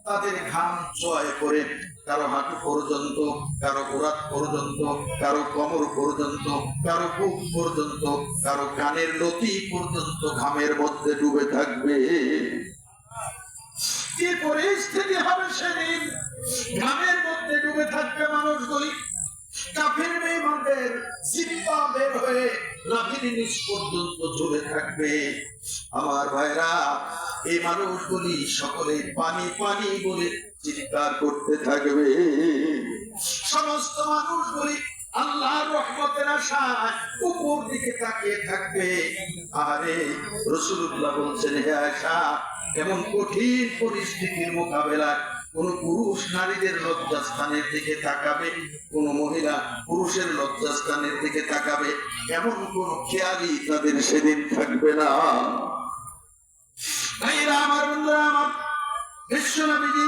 তাদের ঘাম জয় করে কারো হাঁটু পর্যন্ত, কারো গোড়াত পর্যন্ত, কারো কোমর পর্যন্ত, কারো বুক পর্যন্ত, কারো কানের লতি পর্যন্ত ঘামের মধ্যে ডুবে থাকবে। কি পরিস্থিতি হবে সেদিন? ঘামের মধ্যে ডুবে থাকবে মানুষগুলি। কাফির বেঈমানদের জিহ্বা বের হয়ে নাভির নিচ পর্যন্ত ঝুলে থাকবে। আমার ভাইরা, এই মানুষগুলি সকলে পানি পানি বলে চিৎকার করতে থাকবে। সমস্ত মানুষগুলি আল্লাহর রহমতের আশায় উপর দিকে তাকিয়ে থাকবে। আরে রাসূলুল্লাহ বলছেন, হে আয়েশা, এমন কঠিন পরিস্থিতির মোকাবেলায় কোন পুরুষ নারীদের লজ্জাস্থানের দিকে তাকাবে, কোন মহিলা পুরুষের লজ্জাস্থানের দিকে তাকাবে, এমন কোন খেয়ালই তাদের সেদিন থাকবে না। ভাইরা আমার, বন্ধুরা আমার, বিশ্বনবীজি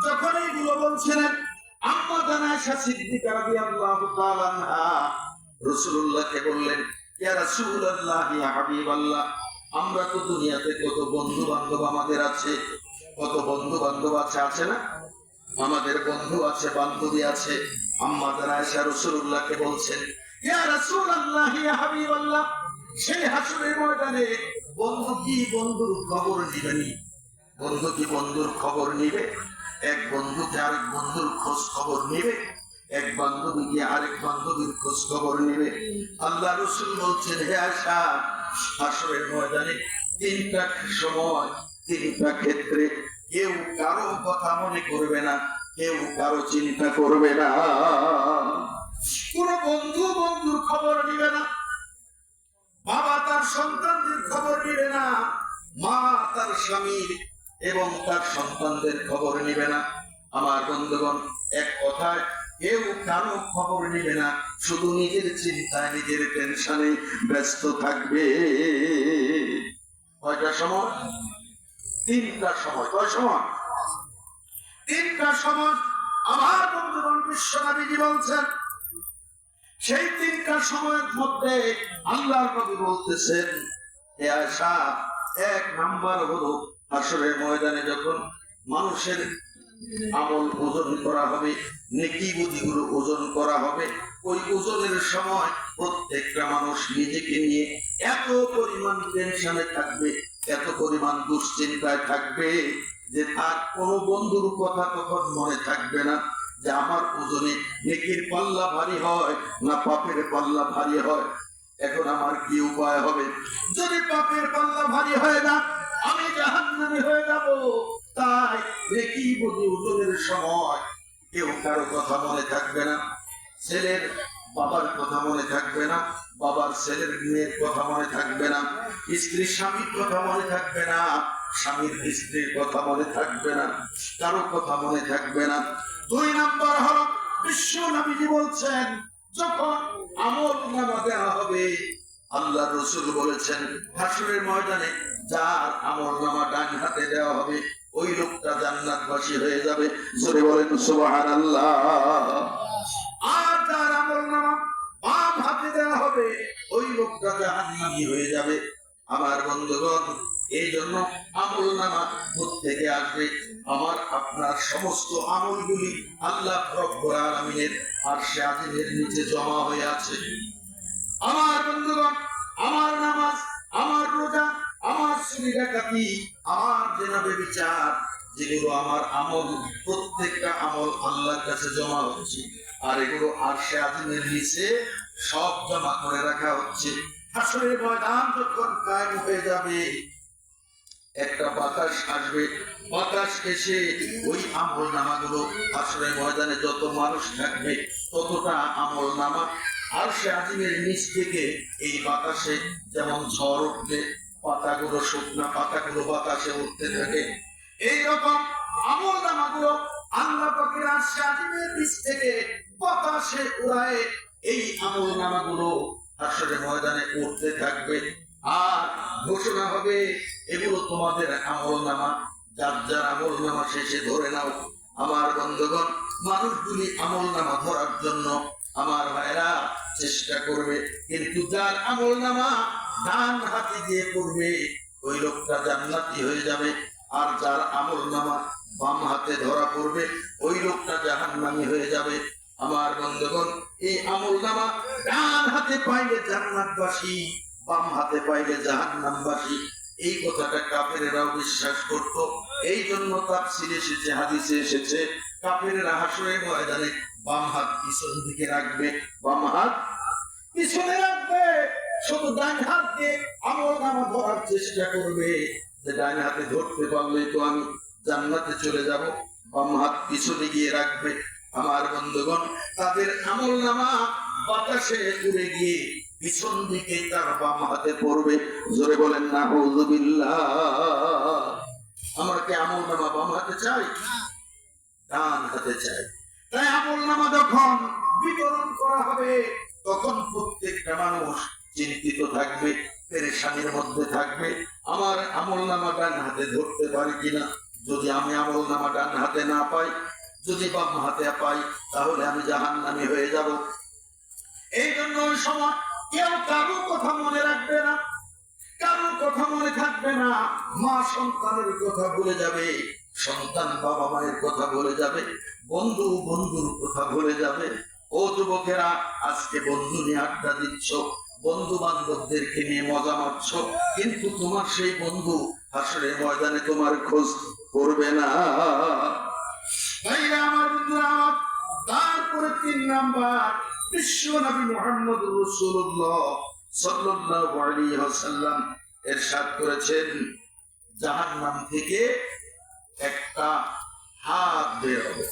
যখন এইগুলো বলছিলেন, আম্মা জানা আয়েশা সিদ্দিকা রাদিয়াল্লাহু তাআলা আনহা রাসূলুল্লাহকে বললেন, ইয়া রাসূলুল্লাহ, ইয়া হাবিবাল্লাহ, আমরা তো দুনিয়াতে কত বন্ধু বান্ধব আমাদের আছে, কত বন্ধু বান্ধব আছে না? আমাদের বন্ধু আছে, বান্ধবী আছে। আম্মা জানা আয়েশা রাসূলুল্লাহকে বলছেন, ইয়া রাসূলুল্লাহ, ইয়া হাবিবাল্লাহ, সেই হাসরের ময়দানে বন্ধু কি বন্ধুর খবর নিবেনি? বন্ধু কি বন্ধুর খবর নিবে? এক বন্ধু কি আরেক বন্ধুর খোঁজ খবর নিবে? এক বান্ধবী কি আরেক বান্ধবীর খোঁজ খবর নিবে? আল্লাহ রাসূল বলছেন, হে আয়েশা, হাসরের ময়দানে 3টা সময়, 3টা ক্ষেত্রে কেউ কারো কথা মনে করবে না, কেউ কারো চিন্তা করবে না। কোন বন্ধু বন্ধুর খবর নিবে না, বাবা তার সন্তানদের খবর নিবে না, মা তার স্বামীর এবং তার সন্তানদের খবর নিবে না। আমার বন্ধুগণ, এক কথায় কেউ কারো খবর নিবে না, শুধু নিজের চিন্তায়, নিজের টেনশনে ব্যস্ত থাকবে। কয়টা সময়? 3টা সময়। কয় সময়? 3টা সময়। আমার বন্ধুগণ, বিশ্বনবীজি বলছেন, সেই 3টা সময়ের মধ্যে আল্লাহর নবী বলতেছেন, হে আয়েশা, 1 নাম্বার হলো হাসরের ময়দানে যখন মানুষের আমল ওজন করা হবে, নেকি বুদ্ধিগুলো ওজন করা হবে, ওই ওজনের সময় প্রত্যেকটা মানুষ নিজেকে নিয়ে এত পরিমাণ টেনশনে থাকবে, এত পরিমাণ দুশ্চিন্তায় থাকবে যে তার কোনো বন্ধুর কথা তখন মনে থাকবে না যে আমার ওজনে নেকির পাল্লা ভারী হয় না পাপের পাল্লা ভারী হয়। এখন আমার কি উপায় হবে? যদি পাপের পাল্লা ভারী হয় না, আমি জাহান্নামী হয়ে যাব। তাই নেকি বুদ্ধি ওজনের সময় কেউ কারো কথা মনে থাকবে না। ছেলের বাবার কথা মনে থাকবে না, বাবার ছেলের মেয়ের কথা মনে থাকবে না, স্ত্রীর স্বামীর কথা মনে থাকবে না, স্বামীর স্ত্রীর কথা মনে থাকবে না, কারো কথা মনে থাকবে না। 2 নাম্বার হলো, বিশ্বনবীজি বলছেন, যখন আমল নামা দেওয়া হবে, আল্লাহ রাসূল বলেছেন, হাসরের ময়দানে যার আমল নামা ডান হাতে দেওয়া হবে, ওই লোকটা জান্নাতবাসী হয়ে যাবে। জোরে বলেন সুবহানাল্লাহ। আর যার আমল নামা বাম হাতে দেওয়া হবে, ওই লোকটা জাহান্নামী হয়ে যাবে। আমার বন্ধুগণ, এই জন্য আমল নামা থেকে আসবে, আমার আপনার সমস্ত আমলগুলি আল্লাহ রব্বুল আলামিনের আরশে আজিমের নিচে জমা হয়ে আছে। আমার বন্ধুগণ, আমার নামাজ, আমার রোজা, আমার চুরি ডাকাতি, আমার জেনাবে বিচার, যেগুলো আমার আমল, প্রত্যেকটা আমল আল্লাহর কাছে জমা হচ্ছে, আর এগুলো আরশে আজিমের নিচে সব জমা করে রাখা হচ্ছে। হাসরের ময়দান যখন কায়েম হয়ে যাবে, একটা বাতাস আসবে, বাতাস এসে ওই আমল নামাগুলো আসলে ময়দানে যত মানুষ থাকবে ততটা আমল নামা আর সে আজিমের নিচ থেকে এই বাতাসে যেমন ঝড় উঠলে পাতাগুলো শুকনা পাতাগুলো বাতাসে উঠতে থাকে, এইরকম আমল নামাগুলো আল্লাহ পাকের আরশে আজিমের নিচ থেকে বাতাসে উড়ায় এই আমল নামাগুলো আসলে ময়দানে উঠতে থাকবে। আর ঘোষণা হবে এগুলো তোমাদের আমল নামা, যার যার আমল নামা শেষে ধরে নাও। আমার বন্ধুগণ, মানুষগুলি আমল নামা ধরার জন্য আমার ভাইরা চেষ্টা করবে, কিন্তু যার আমল নামা ডান হাতে দিয়ে করবে ওই লোকটা জান্নাতি হয়ে যাবে, আর যার আমল নামা বাম হাতে ধরা পড়বে ওই লোকটা জাহান্নামী হয়ে যাবে। আমার বন্ধুগণ, এই আমল নামা ডান হাতে পাইলে জান্নাতবাসী, বাম হাতে পাইলে জাহান্নামবাসী, এই কথাটা কাফেরেরাও বিশ্বাস করত। এই জন্য তাফসীরে এসেছে, হাদিসে এসেছে, কাফেরেরা হাশরের ময়দানে বাম হাত পিছন দিকে রাখবে, বাম হাত পিছনে রাখবে, শুধু ডান হাত দিয়ে আমল নামা ধরার চেষ্টা করবে, যে ডান হাতে ধরতে পারলে তো আমি জান্নাতে চলে যাব, বাম হাত পিছনে গিয়ে রাখবে। আমার বন্ধুগণ, তাদের আমল নামা বাতাসে উড়ে গিয়ে পিছন দিকে তার বাম হাতে পড়বে। জোরে বলেন নাউযুবিল্লাহ। আমরা কি আমল নামা বাম হাতে চাই? ডান হাতে চাই। তাই আমল নামা যখন বিতরণ করা হবে তখন প্রত্যেকটা মানুষ চিন্তিত থাকবে, পেরেশানির মধ্যে থাকবে, আমার আমল নামা ডান হাতে ধরতে পারি কিনা। যদি আমি আমল নামা ডান হাতে না পাই, যদি বাম হাতে পাই, তাহলে আমি জাহান্নামী হয়ে যাব। এই জন্য ওই সময় কেউ কারো কথা মনে রাখবে না, কারো কথা মনে থাকবে না। মা সন্তানের কথা ভুলে যাবে, সন্তান বাবা মায়ের কথা ভুলে যাবে, বন্ধু বন্ধুর কথা ভুলে যাবে। ও যুবকেরা, আজকে বন্ধু নিয়ে আড্ডা দিচ্ছ, বন্ধু বান্ধবদেরকে নিয়ে মজা মারছ, কিন্তু তোমার সেই বন্ধু হাসরের ময়দানে তোমার খোঁজ করবে না। ভাইরা আমার, বন্ধুরা আমার, তারপরে 3 নাম্বার, বিশ্ব নবী মুহাম্মদুর রাসূলুল্লাহ সাল্লাল্লাহু আলাইহি ওয়াসাল্লাম ইরশাদ করেছেন, জাহান্নাম থেকে একটা হাত বের হবে।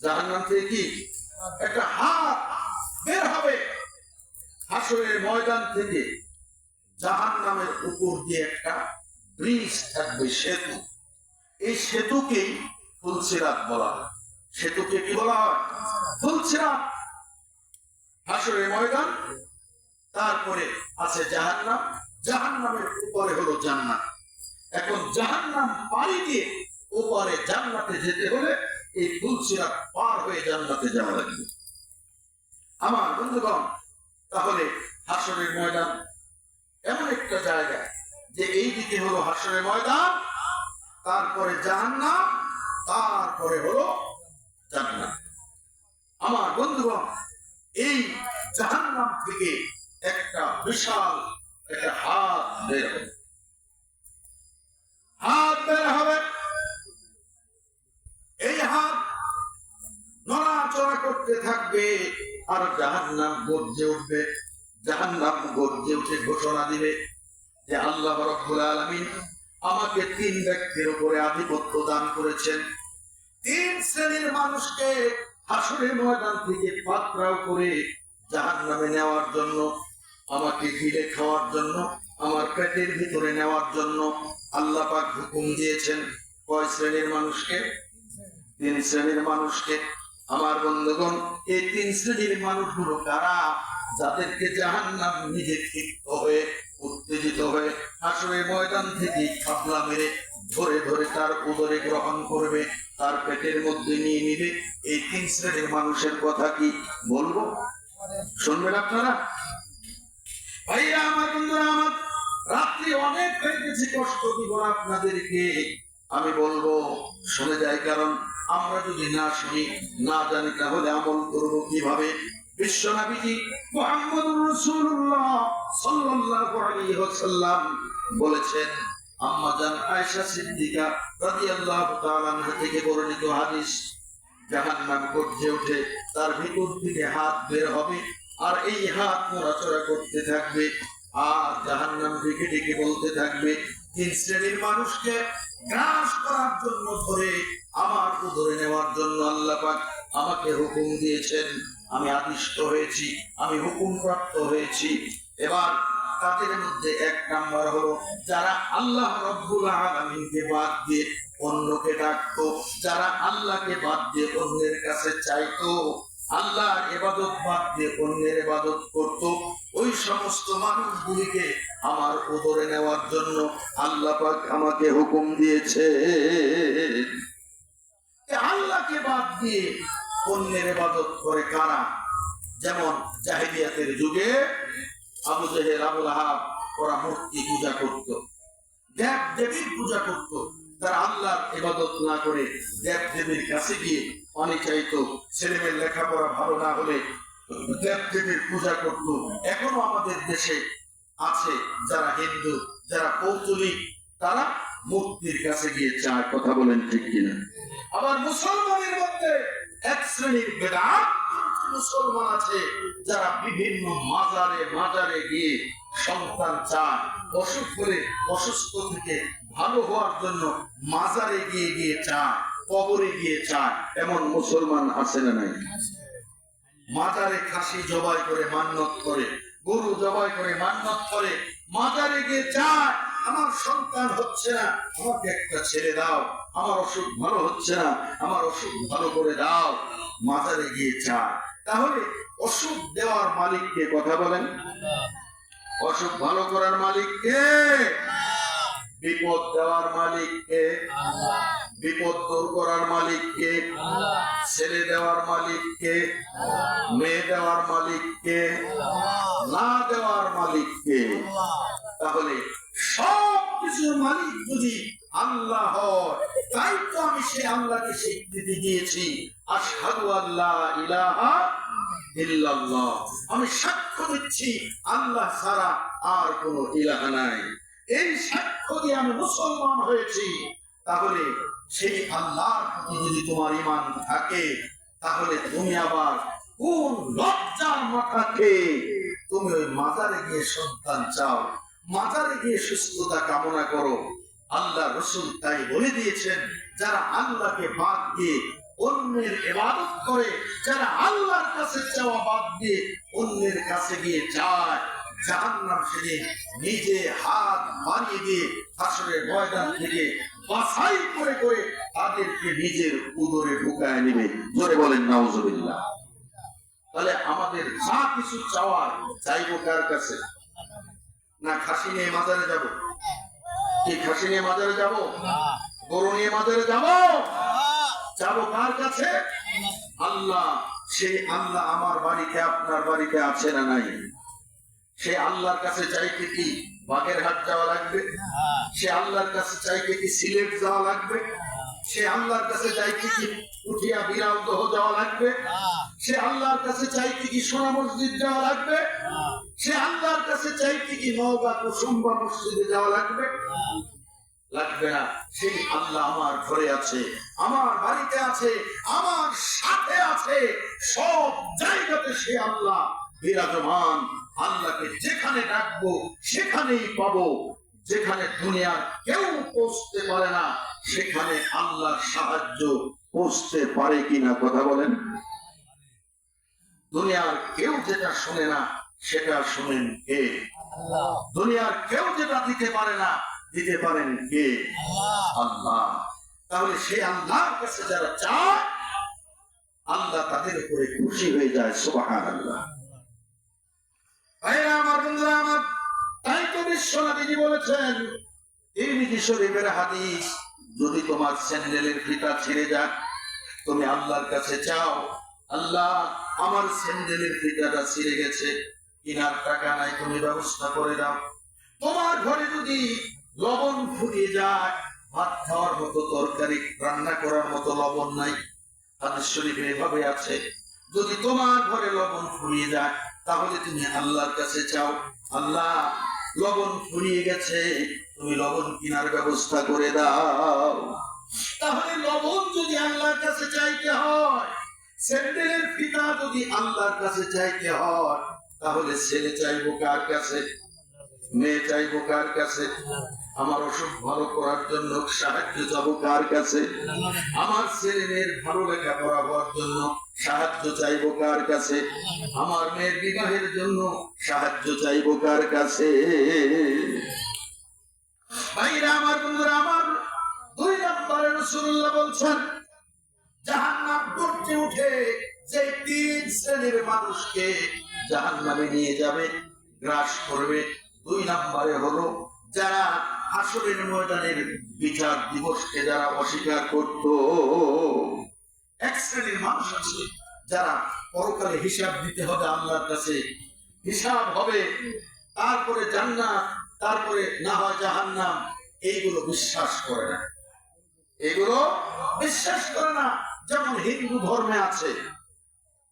জাহান্নাম থেকে কি একটা হাত বের হবে। হাসরের ময়দান থেকে জাহান্নামের উপর দিয়ে একটা ব্রিজ থাকবে, সেতু। এই সেতুকেই ফুলসিরাত বলা হয়। সেতুকে কি বলা হয়? ফুলসিরাত। হাসরের ময়দান, তারপরে আছে জাহান্নাম, জাহান্নামের উপরে হলো জান্নাত। এখন জাহান্নাম পাড়ি দিয়ে উপরে জান্নাতে যেতে হলে এই ফুলসিরাত পার হয়ে জান্নাতে যাওয়া লাগবে। আমার বন্ধুগণ, তাহলে হাসরের ময়দান এমন একটা জায়গা যে এই দিকে হলো হাসরের ময়দান, তারপরে জাহান্নাম, তারপরে হলো জান্নাত। আমার বন্ধুগণ, এই জাহান্নাম থেকে একটা বিশাল একটা হাত বের হবে, হাত বের হবে। এই হাত নড়াচড়া করতে থাকবে আর জাহান্নাম গর্জে উঠবে। জাহান্নাম গর্জে উঠে ঘোষণা দিবে যে আল্লাহ রাব্বুল আলামিন আমাকে 3 ব্যক্তির উপরে আধিপত্য দান করেছেন। 3 শ্রেণীর মানুষকে হাসরের ময়দান থেকে পাকড়াও করে জাহান্নামে নেওয়ার জন্য, আমাকে গিলে খাওয়ার জন্য, আমার পেটের ভিতরে নেওয়ার জন্য আল্লাহ পাক হুকুম দিয়েছেন। কয় শ্রেণীর মানুষকে? 3 শ্রেণীর মানুষকে। আমার বন্ধুগণ, এই 3 শ্রেণীর মানুষগুলো কারা? যাদেরকে জাহান্নাম নিজে ক্ষিপ্ত হয়ে, উত্তেজিত হয়ে হাসরের ময়দান থেকে খাবলা মেরে ধরে ধরে তার উদরে গ্রহণ করবে, তার পেটের মধ্যে নিয়ে নিবে। এই 3 শ্রেণীর মানুষের কথা কি বলবো? শুনবেন আপনারা? ভাইয়া আমার, বন্ধুরা আমার, রাত্রি অনেক হয়ে গেছে, কষ্ট দিব না আপনাদেরকে। আমি বলবো শুনে যাই, কারণ আমরা যদি না শুনি, না জানি, তাহলে আমল করবো কিভাবে? বিশ্ব নবীজি মুহাম্মদুর রাসূলুল্লাহ সাল্লাল্লাহু আলাইহি ওয়াসাল্লাম বলেছেন, আম্মা জান আয়েশা সিদ্দিকা রাদিয়াল্লাহু তাআলা আনহা থেকে বর্ণিত হাদিস, জাহান্নাম গর্জে ওঠে, তার ভিতর থেকে হাত বের হবে, আর এই হাত নড়াচড়া করতে থাকবে, আর জাহান্নাম ডেকে ডেকে বলতে থাকবে 3 শ্রেণীর মানুষকে গ্রাস করার জন্য ধরে আমার ধরে নেওয়ার জন্য আল্লাহ পাক আমাকে হুকুম দিয়েছেন। আমি আদিষ্ট হয়েছি, আমি হুকুম প্রাপ্ত হয়েছি। এবার তাদের মধ্যে এক নাম্বার হলো যারা আল্লাহ রব্বুল আলামিনকে বাদ দিয়ে অন্যকে ডাকতো, যারা আল্লাহকে বাদ দিয়ে অন্যের কাছে চাইতো, আল্লাহর ইবাদত বাদ দিয়ে অন্যের ইবাদত করত, ওই সমস্ত মানুষগুলিকে আমার ধরে নেওয়ার জন্য আল্লাহ পাক আমাকে হুকুম দিয়েছে। আল্লাহকে বাদ দিয়ে অন্যের ইবাদত করে কারা? যেমন জাহেলিয়াতের যুগে আবু জেহেল, আবু লাহাব ওরা মূর্তি পূজা করত, দেব দেবীর পূজা করত। তারা আল্লাহর ইবাদত না করে দেব দেবীর কাছে গিয়ে অনেক চাইতো। ছেলেমেয়ের লেখাপড়া ভালো না হলে দেব দেবীর পূজা করত। এখনো আমাদের দেশে আছে যারা হিন্দু, যারা কৌতুলিক, তারা মূর্তির কাছে গিয়ে চায়। কথা বলেন ঠিক কিনা? আবার মুসলমানের মধ্যে এক শ্রেণীর বেদাত মুসলমান আছে যারা বিভিন্ন মাজারে মাজারে গিয়ে সন্তান চায়। অসুখ হলে অসুস্থ থেকে ভালো হওয়ার জন্য মাজারে গিয়ে গিয়ে চায়, কবরে গিয়ে চায়। এমন মুসলমান আছে না নাই? মাজারে খাসি জবাই করে মান্নত করে, গরু জবাই করে মান্নত করে, মাজারে গিয়ে চায় আমার সন্তান হচ্ছে না, আমাকে একটা ছেড়ে দাও, আমার অসুখ ভালো হচ্ছে না, আমার অসুখ ভালো করে দাও। মাজারে গিয়ে চায়। তাহলে অসুখ দেওয়ার মালিককে? কথা বলেন। অসুখ ভালো করার মালিককে? বিপদ দেওয়ার মালিককে? বিপদ দূর করার মালিককে? ছেলে দেওয়ার মালিককে? মেয়ে দেওয়ার মালিককে? না দেওয়ার মালিককে? তাহলে সব কিছুর মালিক যদি আল্লাহ হয়, তাই তো আমি সে আল্লাহকে স্বীকৃতি দিয়েছি, আশহাদু আল্লা ইলাহা ইল্লাল্লাহ, আমি সাক্ষ্য দিচ্ছি আল্লাহ ছাড়া আর কোনো ইলাহা নাই। এই সাক্ষ্য দিয়ে আমি মুসলমান হয়েছি। তাহলে সেই আল্লাহর প্রতি যদি তোমার ঈমান থাকে, তাহলে তুমি আবার কোন লজ্জার মাথাকে তুমি ওই মাজারে গিয়ে সন্তান চাও, মাজারে গিয়ে সুস্থতা কামনা করো? আল্লাহ রাসূল তাই বলে দিয়েছেন, যারা আল্লাহকে বাদ দিয়ে অন্যের ইবাদত করে, যারা আল্লাহর কাছে চাওয়া বাদ দিয়ে অন্যের কাছে গিয়ে চায়, জাহান্নাম সেদিন নিজে হাত বাড়িয়ে দিয়ে হাসরের ময়দান থেকে বাছাই করে করে তাদেরকে নিজের উদরে ঢুকায় নেবে। জোরে বলেন নাউজুবিল্লাহ। তাহলে আমাদের যা কিছু চাওয়ার, চাইবো কার কাছে? না খাসি নিয়ে মাজারে যাব? কি খাসি নিয়ে মাজারে যাব? গরু নিয়ে মাজারে যাব? যাবো কার কাছে? আল্লাহ। সেই আল্লাহ আমার বাড়িতে, আপনার বাড়িতে আছে না নাই? সে আল্লাহর কাছে চাইতে কি বাগেরহাট যাওয়া লাগবে? সে আল্লাহর কাছে চাইতে কি সিলেট যাওয়া লাগবে? সে আল্লাহর কাছে চাইতে কি উঠিয়া বিরামদহ যাওয়া লাগবে? সে আল্লাহর কাছে চাইতে কি সোনা মসজিদ যাওয়া লাগবে? সে আল্লাহর কাছে চাইতে কি নওগাঁ কুসুম্বা মসজিদে যাওয়া লাগবে? লাগবে না। সেই আল্লাহ আমার ঘরে আছে, আমার বাড়িতে আছে, আমার সাথে আছে, সব জায়গাতে সে আল্লাহ বিরাজমান। আল্লাহকে যেখানে ডাকবো সেখানেই পাবো। যেখানে দুনিয়ার কেউ পৌঁছতে পারে না, সেখানে আল্লাহর সাহায্য পৌঁছতে পারে কিনা? কথা বলেন। দুনিয়ার কেউ যেটা শুনে না, সেটা শুনেন কে? দুনিয়ার কেউ যেটা দিতে পারে না, দিতে পারেন কে? আল্লাহ। তাহলে সেই আল্লাহর কাছে যারা চায়, আল্লাহ তাদের উপরে খুশি হয়ে যায়। সুবহানাল্লাহ। ভাইরা আমার, বন্ধুরা আমার, তাই তো বিশ্বনবী বলেছেন, তিরমিজি শরীফের হাদিস, যদি তোমার স্যান্ডেলের ফিতা ছিঁড়ে যাক, তুমি আল্লাহর কাছে চাও, আল্লাহ আমার স্যান্ডেলের ফিতাটা ছিঁড়ে গেছে, কেনার টাকা নাই, তুমি ব্যবস্থা করে দাও। তোমার ঘরে যদি লবণ ফুরিয়ে যায়, ভাত খাওয়ার মতো, তরকারি রান্না করার মতো লবণ নাই, হাদিস শরীফে এভাবে আছে, যদি তোমার ঘরে লবণ ফুরিয়ে যায়, তাহলে তুমি আল্লাহর কাছে চাও, আল্লাহ লবণ ফুরিয়ে গেছে, তুমি লবণ কেনার ব্যবস্থা করে দাও। তাহলে লবণ যদি আল্লাহর কাছে চাইতে হয়, স্যান্ডেলের ফিতা যদি আল্লাহর কাছে চাইতে হয়, তাহলে ছেলে চাইবো কার কাছে? মেয়ে চাইবো কার কাছে? আমার অসুখ ভালো করার জন্য সাহায্য চাবো কার কাছে? আমার ছেলে মেয়ের ভালো লেখাপড়া হওয়ার জন্য সাহায্য চাইবো কার কাছে? আমার মেয়ের বিবাহের জন্য সাহায্য চাইবো কার কাছে? ভাইরা আমার, বন্ধুরা আমার, 2 নম্বরে রাসূলুল্লাহ বলছেন জাহান্নাম গর্জে উঠে যে 3 শ্রেণীর মানুষকে জাহান্নামে নিয়ে যাবে, গ্রাস করবে। 2 নম্বরে হলো যারা হাসরের ময়দানের বিচার দিবসকে যারা অস্বীকার করত। 1 শ্রেণীর মানুষ আছে যারা পরকালে হিসাব দিতে হবে আল্লাহর কাছে, হিসাব হবে, তারপরে জান্নাত, তারপরে না হয় জাহান্নাম, এইগুলো বিশ্বাস করে না। এগুলো বিশ্বাস করে না। যেমন হিন্দু ধর্মে আছে,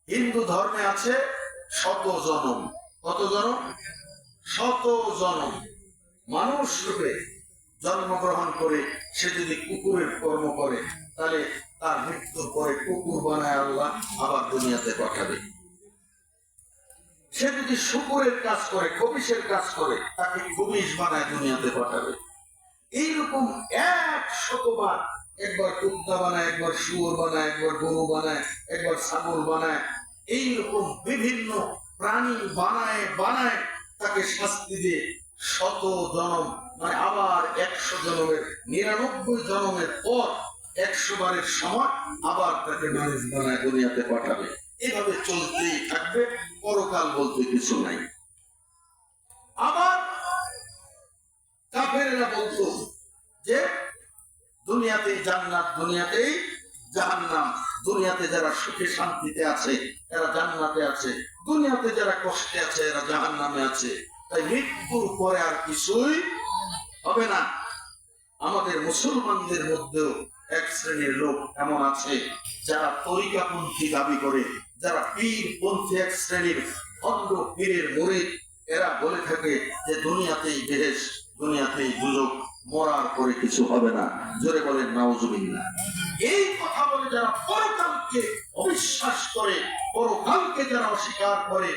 হিন্দু ধর্মে আছে 100 জনম। কত জনম? 100 জনম মানুষ রূপে জন্মগ্রহণ করে সে যদি কুকুরের কর্ম করে, তাহলে তার মৃত্যুর পরে কুকুর বানায় আল্লাহ আবার দুনিয়াতে পাঠাবে। সে যদি শুকুরের কাজ করে, খবিশের কাজ করে, তাকে খবিশ বানায় দুনিয়াতে পাঠাবে। এইরকম 100 বার, একবার কুত্তা বানায়, একবার শুয়োর বানায়, একবার গরু বানায়, একবার ছাগল বানায়, এইরকম বিভিন্ন প্রাণী বানায় বানায় তাকে শাস্তি দিয়ে 100 জনম, মানে আবার 100 জনমের 99 জনমের পর 100 বারের সময় আবার তাকে মানুষ বানায় দুনিয়াতে পাঠাবে। এভাবে চলতেই থাকবে, পরকাল বলতে কিছু নাই। আবার কাফেরেরা বলতো যে দুনিয়াতেই জান্নাত, দুনিয়াতেই জাহান্নাম, দুনিয়াতে যারা সুখে শান্তিতে আছে এরা জান্নাতে আছে, দুনিয়াতে যারা কষ্টে আছে এরা জাহান্নামে আছে। তাই মৃত্যুর পরে আর কিছুই হবে না। আমাদের মুসলমানদের মধ্যেও 1 শ্রেণীর লোক এমন আছে যারা তরিকাপন্থী দাবি করে, যারা পীরপন্থী 1 শ্রেণীর অন্ধ পীরের মুরিদ। এরা বলে থাকে যে দুনিয়াতেই বেহেশত, দুনিয়াতেই দুজক, মরার পরে কিছু হবে না। জোরে বলেন নাউজুবিল্লাহ। এই কথা বলে যারা পরকালকে অবিশ্বাস করে, পরকালকে যারা অস্বীকার করে,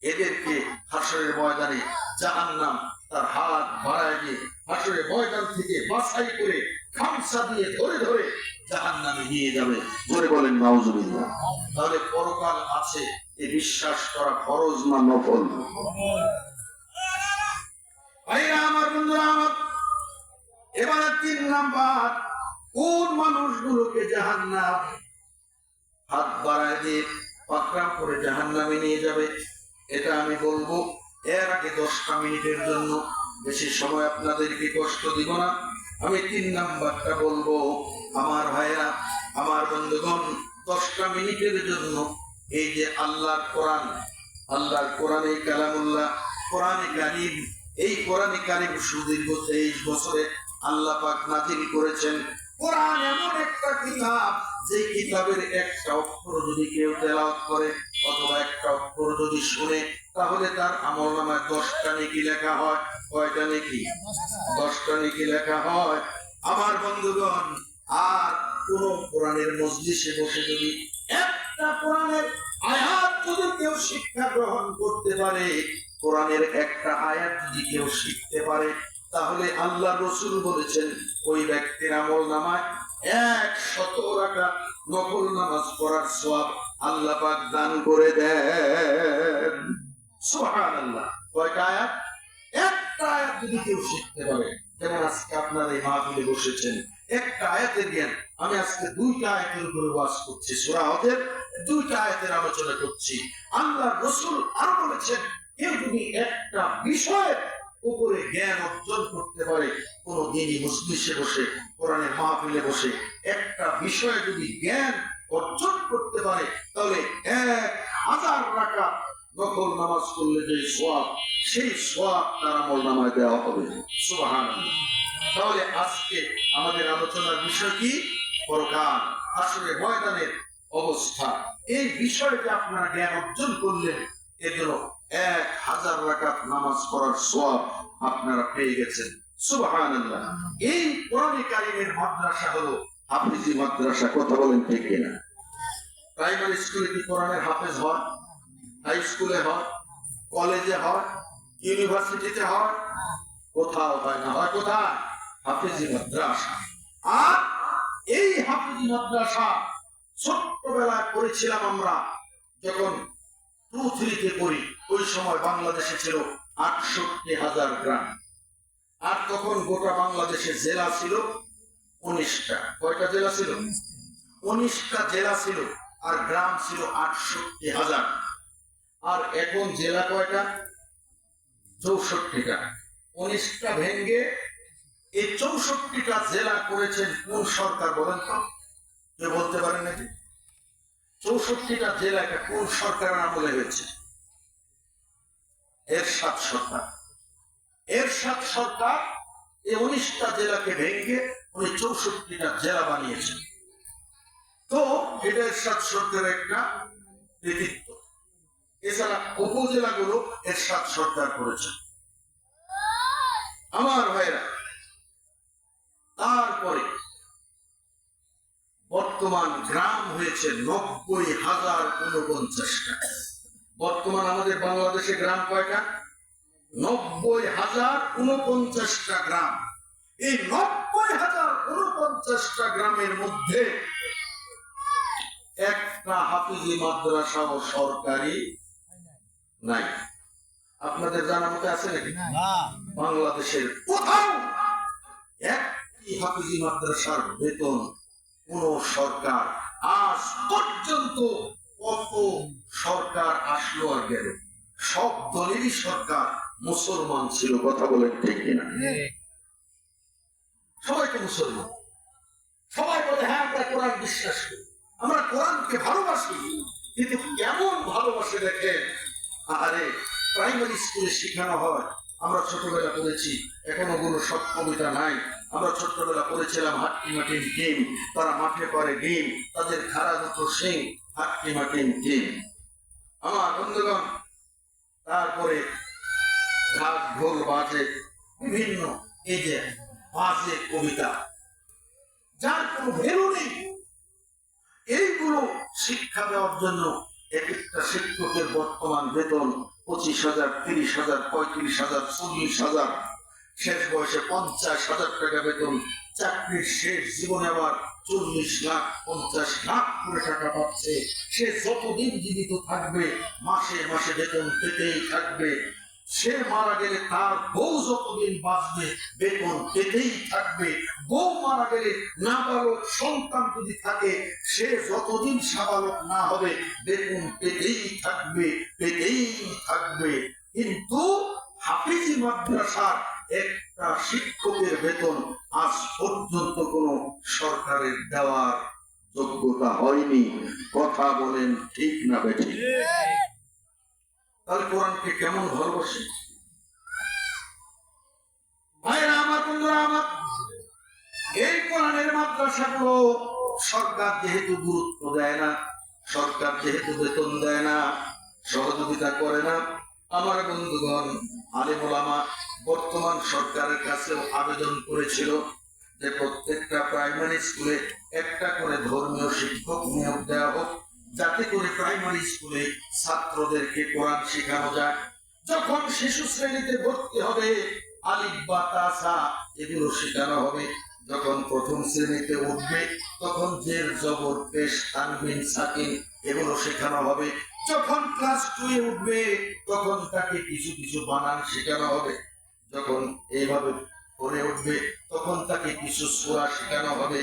এদেরকে হাসরের ময়দানে জাহান্নাম তার হাত বাড়ায় দিয়ে হাসরের ময়দান থেকে বাছাই করে খামসা দিয়ে ধরে ধরে জাহান্নামে নিয়ে যাবে। জোরে বলেন নাউজুবিল্লাহ। তাহলে পরকাল আছে এ বিশ্বাস করা ফরজ না নফল? ভাইরা আমার, বন্ধুরা আমার, এবারে 3 নাম্বার, কোন মানুষগুলোকে জাহান্নাম হাত বাড়ায় দিয়ে পাকড়াও করে জাহান্নামে নিয়ে যাবে এটা আমি বলবো। এর আগে 10টা মিনিটের জন্য, বেশি সময় আপনাদেরকে কষ্ট দিব না, আমি 3 নাম্বারটা বলবো। আমার ভাইরা, আমার বন্ধুগণ, 10টা মিনিটের জন্য এই যে আল্লাহর কোরআন, আল্লাহর কোরআনে কালামুল্লাহ, কোরআনে কারীম, এই কোরআনে কারীম সুদীর্ঘ 23 বছরে আল্লাহ পাক নাযিল করেছেন। কোরআন এমন একটা কিতাব যে কিতাবের একটা অক্ষর যদি কেউ তেলাওয়াত করে অথবা একটা অক্ষর যদি শুনে, তাহলে তার আমলনামায় 10টা নেকি লেখা হয়। কয়টা নেকি? 10টা নেকি লেখা হয়। আমার বন্ধুগণ, আর কোন কোরআনের মজলিসে বসে যদি একটা কোরআনের আয়াত যদি কেউ শিক্ষা গ্রহণ করতে পারে, কোরআনের একটা আয়াত যদি কেউ শিখতে পারে, তাহলে আল্লাহ রাসূল বলেছেন ওই ব্যক্তির আমলনামায় 100 রাকাত নফল নামাজ পড়ার সওয়াব আল্লাহ পাক দান করে দেন। সুবহানাল্লাহ। কয়টা আয়াত? একটা আয়াত যদি কেউ শিখতে পারে, যেমন আজকে আপনারা এই মাহফিলে বসেছেন, একটা আয়াতের জ্ঞান। আমি আজকে 2টা আয়াতের উপরে ওয়াজ করছি, সূরা হজের 2টা আয়াতের আলোচনা করছি। আল্লাহ রাসূল আর বলেছেন কেউ যদি একটা বিষয়ের উপরে জ্ঞান অর্জন করতে পারে, কোন দিনই মজলিসে বসে, কোরআনের মাহফিলে বসে একটা বিষয়ে যদি জ্ঞান অর্জন করতে পারে, তাহলে 1000 রাকাত নফল নামাজ পড়লে যে সওয়াব, সেই সওয়াব তার আমলনামায় দেওয়া হবে। সুবহানাল্লাহ। তাহলে আজকে আমাদের আলোচনার বিষয় কি? পরকাল, হাসরের ময়দানের অবস্থা। এই বিষয়টা আপনারা জ্ঞান অর্জন করলেন, এগুলো 1000 রাকাত নামাজ পড়ার সওয়াব আপনারা পেয়ে গেছেন। সুবহানাল্লাহ। এই কোরআনে কারীমের মাদ্রাসা হলো হাফেজি মাদ্রাসা। কথা বলেন ঠিক কিনা? প্রাইমারি স্কুলে কি কোরআনের হাফেজ হয়? হাই স্কুলে হয়, কলেজে হয়, ইউনিভার্সিটিতে হয়? কোথাও হয় না, হয় কোথায়? হাফেজি মাদ্রাসা। আর এই হাফেজি মাদ্রাসা ছোট্টবেলায় পড়েছিলাম আমরা যখন 2-3-তে পড়ি। ওই সময় বাংলাদেশে ছিল 68,000 গ্রাম। আর তখন গোটা বাংলাদেশে জেলা ছিল 19টা। কয়টা জেলা ছিল? 19টা জেলা ছিল, আর গ্রাম ছিল 68,000। আর এখন জেলা কয়টা? 64টা। 19টা ভেঙ্গে এই 64টা জেলা করেছেন কোন সরকার বলেন তো? কেউ বলতে পারেন নাকি? 64টা জেলা কোন সরকারের আমলে হয়েছে? এরশাদ সরকার। এরশাদ সরকার এই 19টা জেলাকে ভেঙ্গে উনি 64টা জেলা বানিয়েছেন। তো এটা এরশাদ সরকারের একটা কৃতিত্ব। এছাড়া উপজেলাগুলো এরশাদ সরকার করেছে। আমার ভাইরা, তারপরে বর্তমান গ্রাম হয়েছে 90,049টা। বর্তমান আমাদের বাংলাদেশে গ্রাম কয়টা? 90,049টা গ্রাম। এই 90,049টা গ্রামের মধ্যে একটা হাফিজি মাদ্রাসা ও সরকারি নাই। আপনাদের জানা মতে আছে নাকি? বাংলাদেশের কোথাও একটি হাফিজি মাদ্রাসার বেতন কোন সরকার আজ পর্যন্ত, কত সরকার আসলো আর গেল, সব দলেরই সরকার মুসলমান ছিল। কথা বলেন ঠিক কিনা? সবাই তো মুসলমান। সবাই বলে হ্যাঁ আমরা কোরআন বিশ্বাস করি, আমরা কোরআনকে ভালোবাসি। কিন্তু কেমন ভালোবাসে দেখেন। আরে প্রাইমারি স্কুলে শেখানো হয়, আমরা ছোটবেলা পড়েছি, এখন ওগুলো সব কবিতা নাই। আমরা ছোট্টবেলা পড়েছিলাম হাট্টি মাটির ডিম, তারা মাঠে করে ডিম, তাদের খাড়া দুটো সিং, হাট্টি মাটির ডিম। আমার বন্ধুগণ, তারপরে ঢাক ঢোল বাজে, বিভিন্ন এই যে বাজে কবিতা, যার কোনো ভ্যালু নেই। এইগুলো শিক্ষা দেওয়ার জন্য এক একটা শিক্ষকের বর্তমান বেতন 25,000, 30,000, 35,000, 40,000, শেষ বয়সে 50,000 টাকা বেতন। চাকরির শেষ জীবনে আবার 40 লাখ, 50 লাখ করে টাকা পাচ্ছে। সে যতদিন জীবিত থাকবে মাসে মাসে বেতন পেতেই থাকবে। সে মারা গেলে তার বউ যতদিন বাঁচবে বেতন পেতেই থাকবে। বউ মারা গেলে নাবালক সন্তান যদি থাকে, সে যতদিন সাবালক না হবে বেতন পেতেই থাকবে, পেতেই থাকবে। কিন্তু হাফিজি মাদ্রাসার একটা শিক্ষকের বেতন আজ পর্যন্ত কোন সরকারের দেওয়ার যোগ্যতা হয়নি। কথা বলেন ঠিক না বেঠিক? তাহলে কোরআনকে কেমন ভালোবাসে ভাইরা আমার, বন্ধুরা আমার। এই কোরআনের মাদ্রাসাগুলো সরকার যেহেতু গুরুত্ব দেয় না, সরকার যেহেতু বেতন দেয় না, সহযোগিতা করে না, আমার বন্ধুগণ আলেম ওলামা বর্তমান সরকারের কাছেও আবেদন করেছিল যে প্রত্যেকটা প্রাইমারি স্কুলে একটা করে ধর্মীয় শিক্ষক নিয়োগ দেওয়া হোক, যাতে করে প্রাইমারি স্কুলে ছাত্রদেরকে কোরআন শেখানো যায়। যখন শিশু শ্রেণীতে ভর্তি হবে আলিফ বা তা সা এগুলো শেখানো হবে। যখন প্রথম শ্রেণীতে উঠবে তখন জের জবর পেশ তানবিন সাকিন এগুলো শেখানো হবে। যখন ক্লাস 2 এ উঠবে তখন তাকে কিছু কিছু বানান শেখানো হবে। যখন এইভাবে পড়ে উঠবে তখন তাকে কিছু সূরা শেখানো হবে,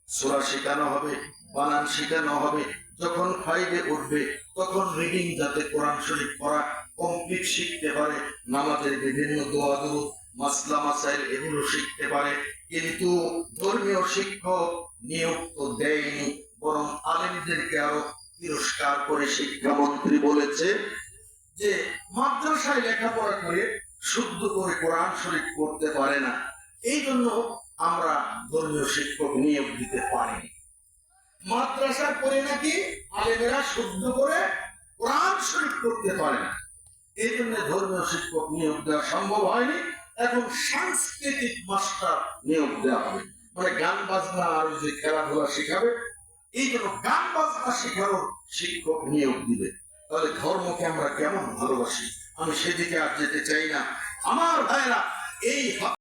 সূরা শেখানো হবে, বানান শেখানো হবে। যখন 5 এ উঠবে তখন রিডিং, যাতে কোরআন শরীফ পড়া কমপ্লিট শিখতে পারে, নামাজের বিভিন্ন দোয়া দুরূদ মাসলা মাসাইল এগুলো শিখতে পারে। কিন্তু ধর্মীয় শিক্ষক নিয়োগ তো দেয়নি, বরং আলেমদেরকে আরো তিরস্কার করে শিক্ষামন্ত্রী বলেছে যে মাদ্রাসায় লেখাপড়া করে শুদ্ধ করে কোরআন শরীফ পড়তে পারে না, এই জন্য আমরা ধর্মীয় শিক্ষক নিয়োগ দিতে পারিনি। মাদ্রাসা পড়ে নাকি আলেমেরা শুদ্ধ করে কোরআন শরীফ পড়তে পারে না, এই জন্য ধর্মীয় শিক্ষক নিয়োগ দেওয়া সম্ভব হয়নি। এখন সাংস্কৃতিক মাস্টার নিয়োগ দেওয়া হবে, মানে গান বাজনা আর যে খেলাধুলা শেখাবে, এই জন্য গান বাজনা শেখানোর শিক্ষক নিয়োগ দিবে। তাহলে ধর্মকে আমরা কেমন ভালোবাসি, আমি সেদিকে আর যেতে চাই না। আমার ভাইরা, এই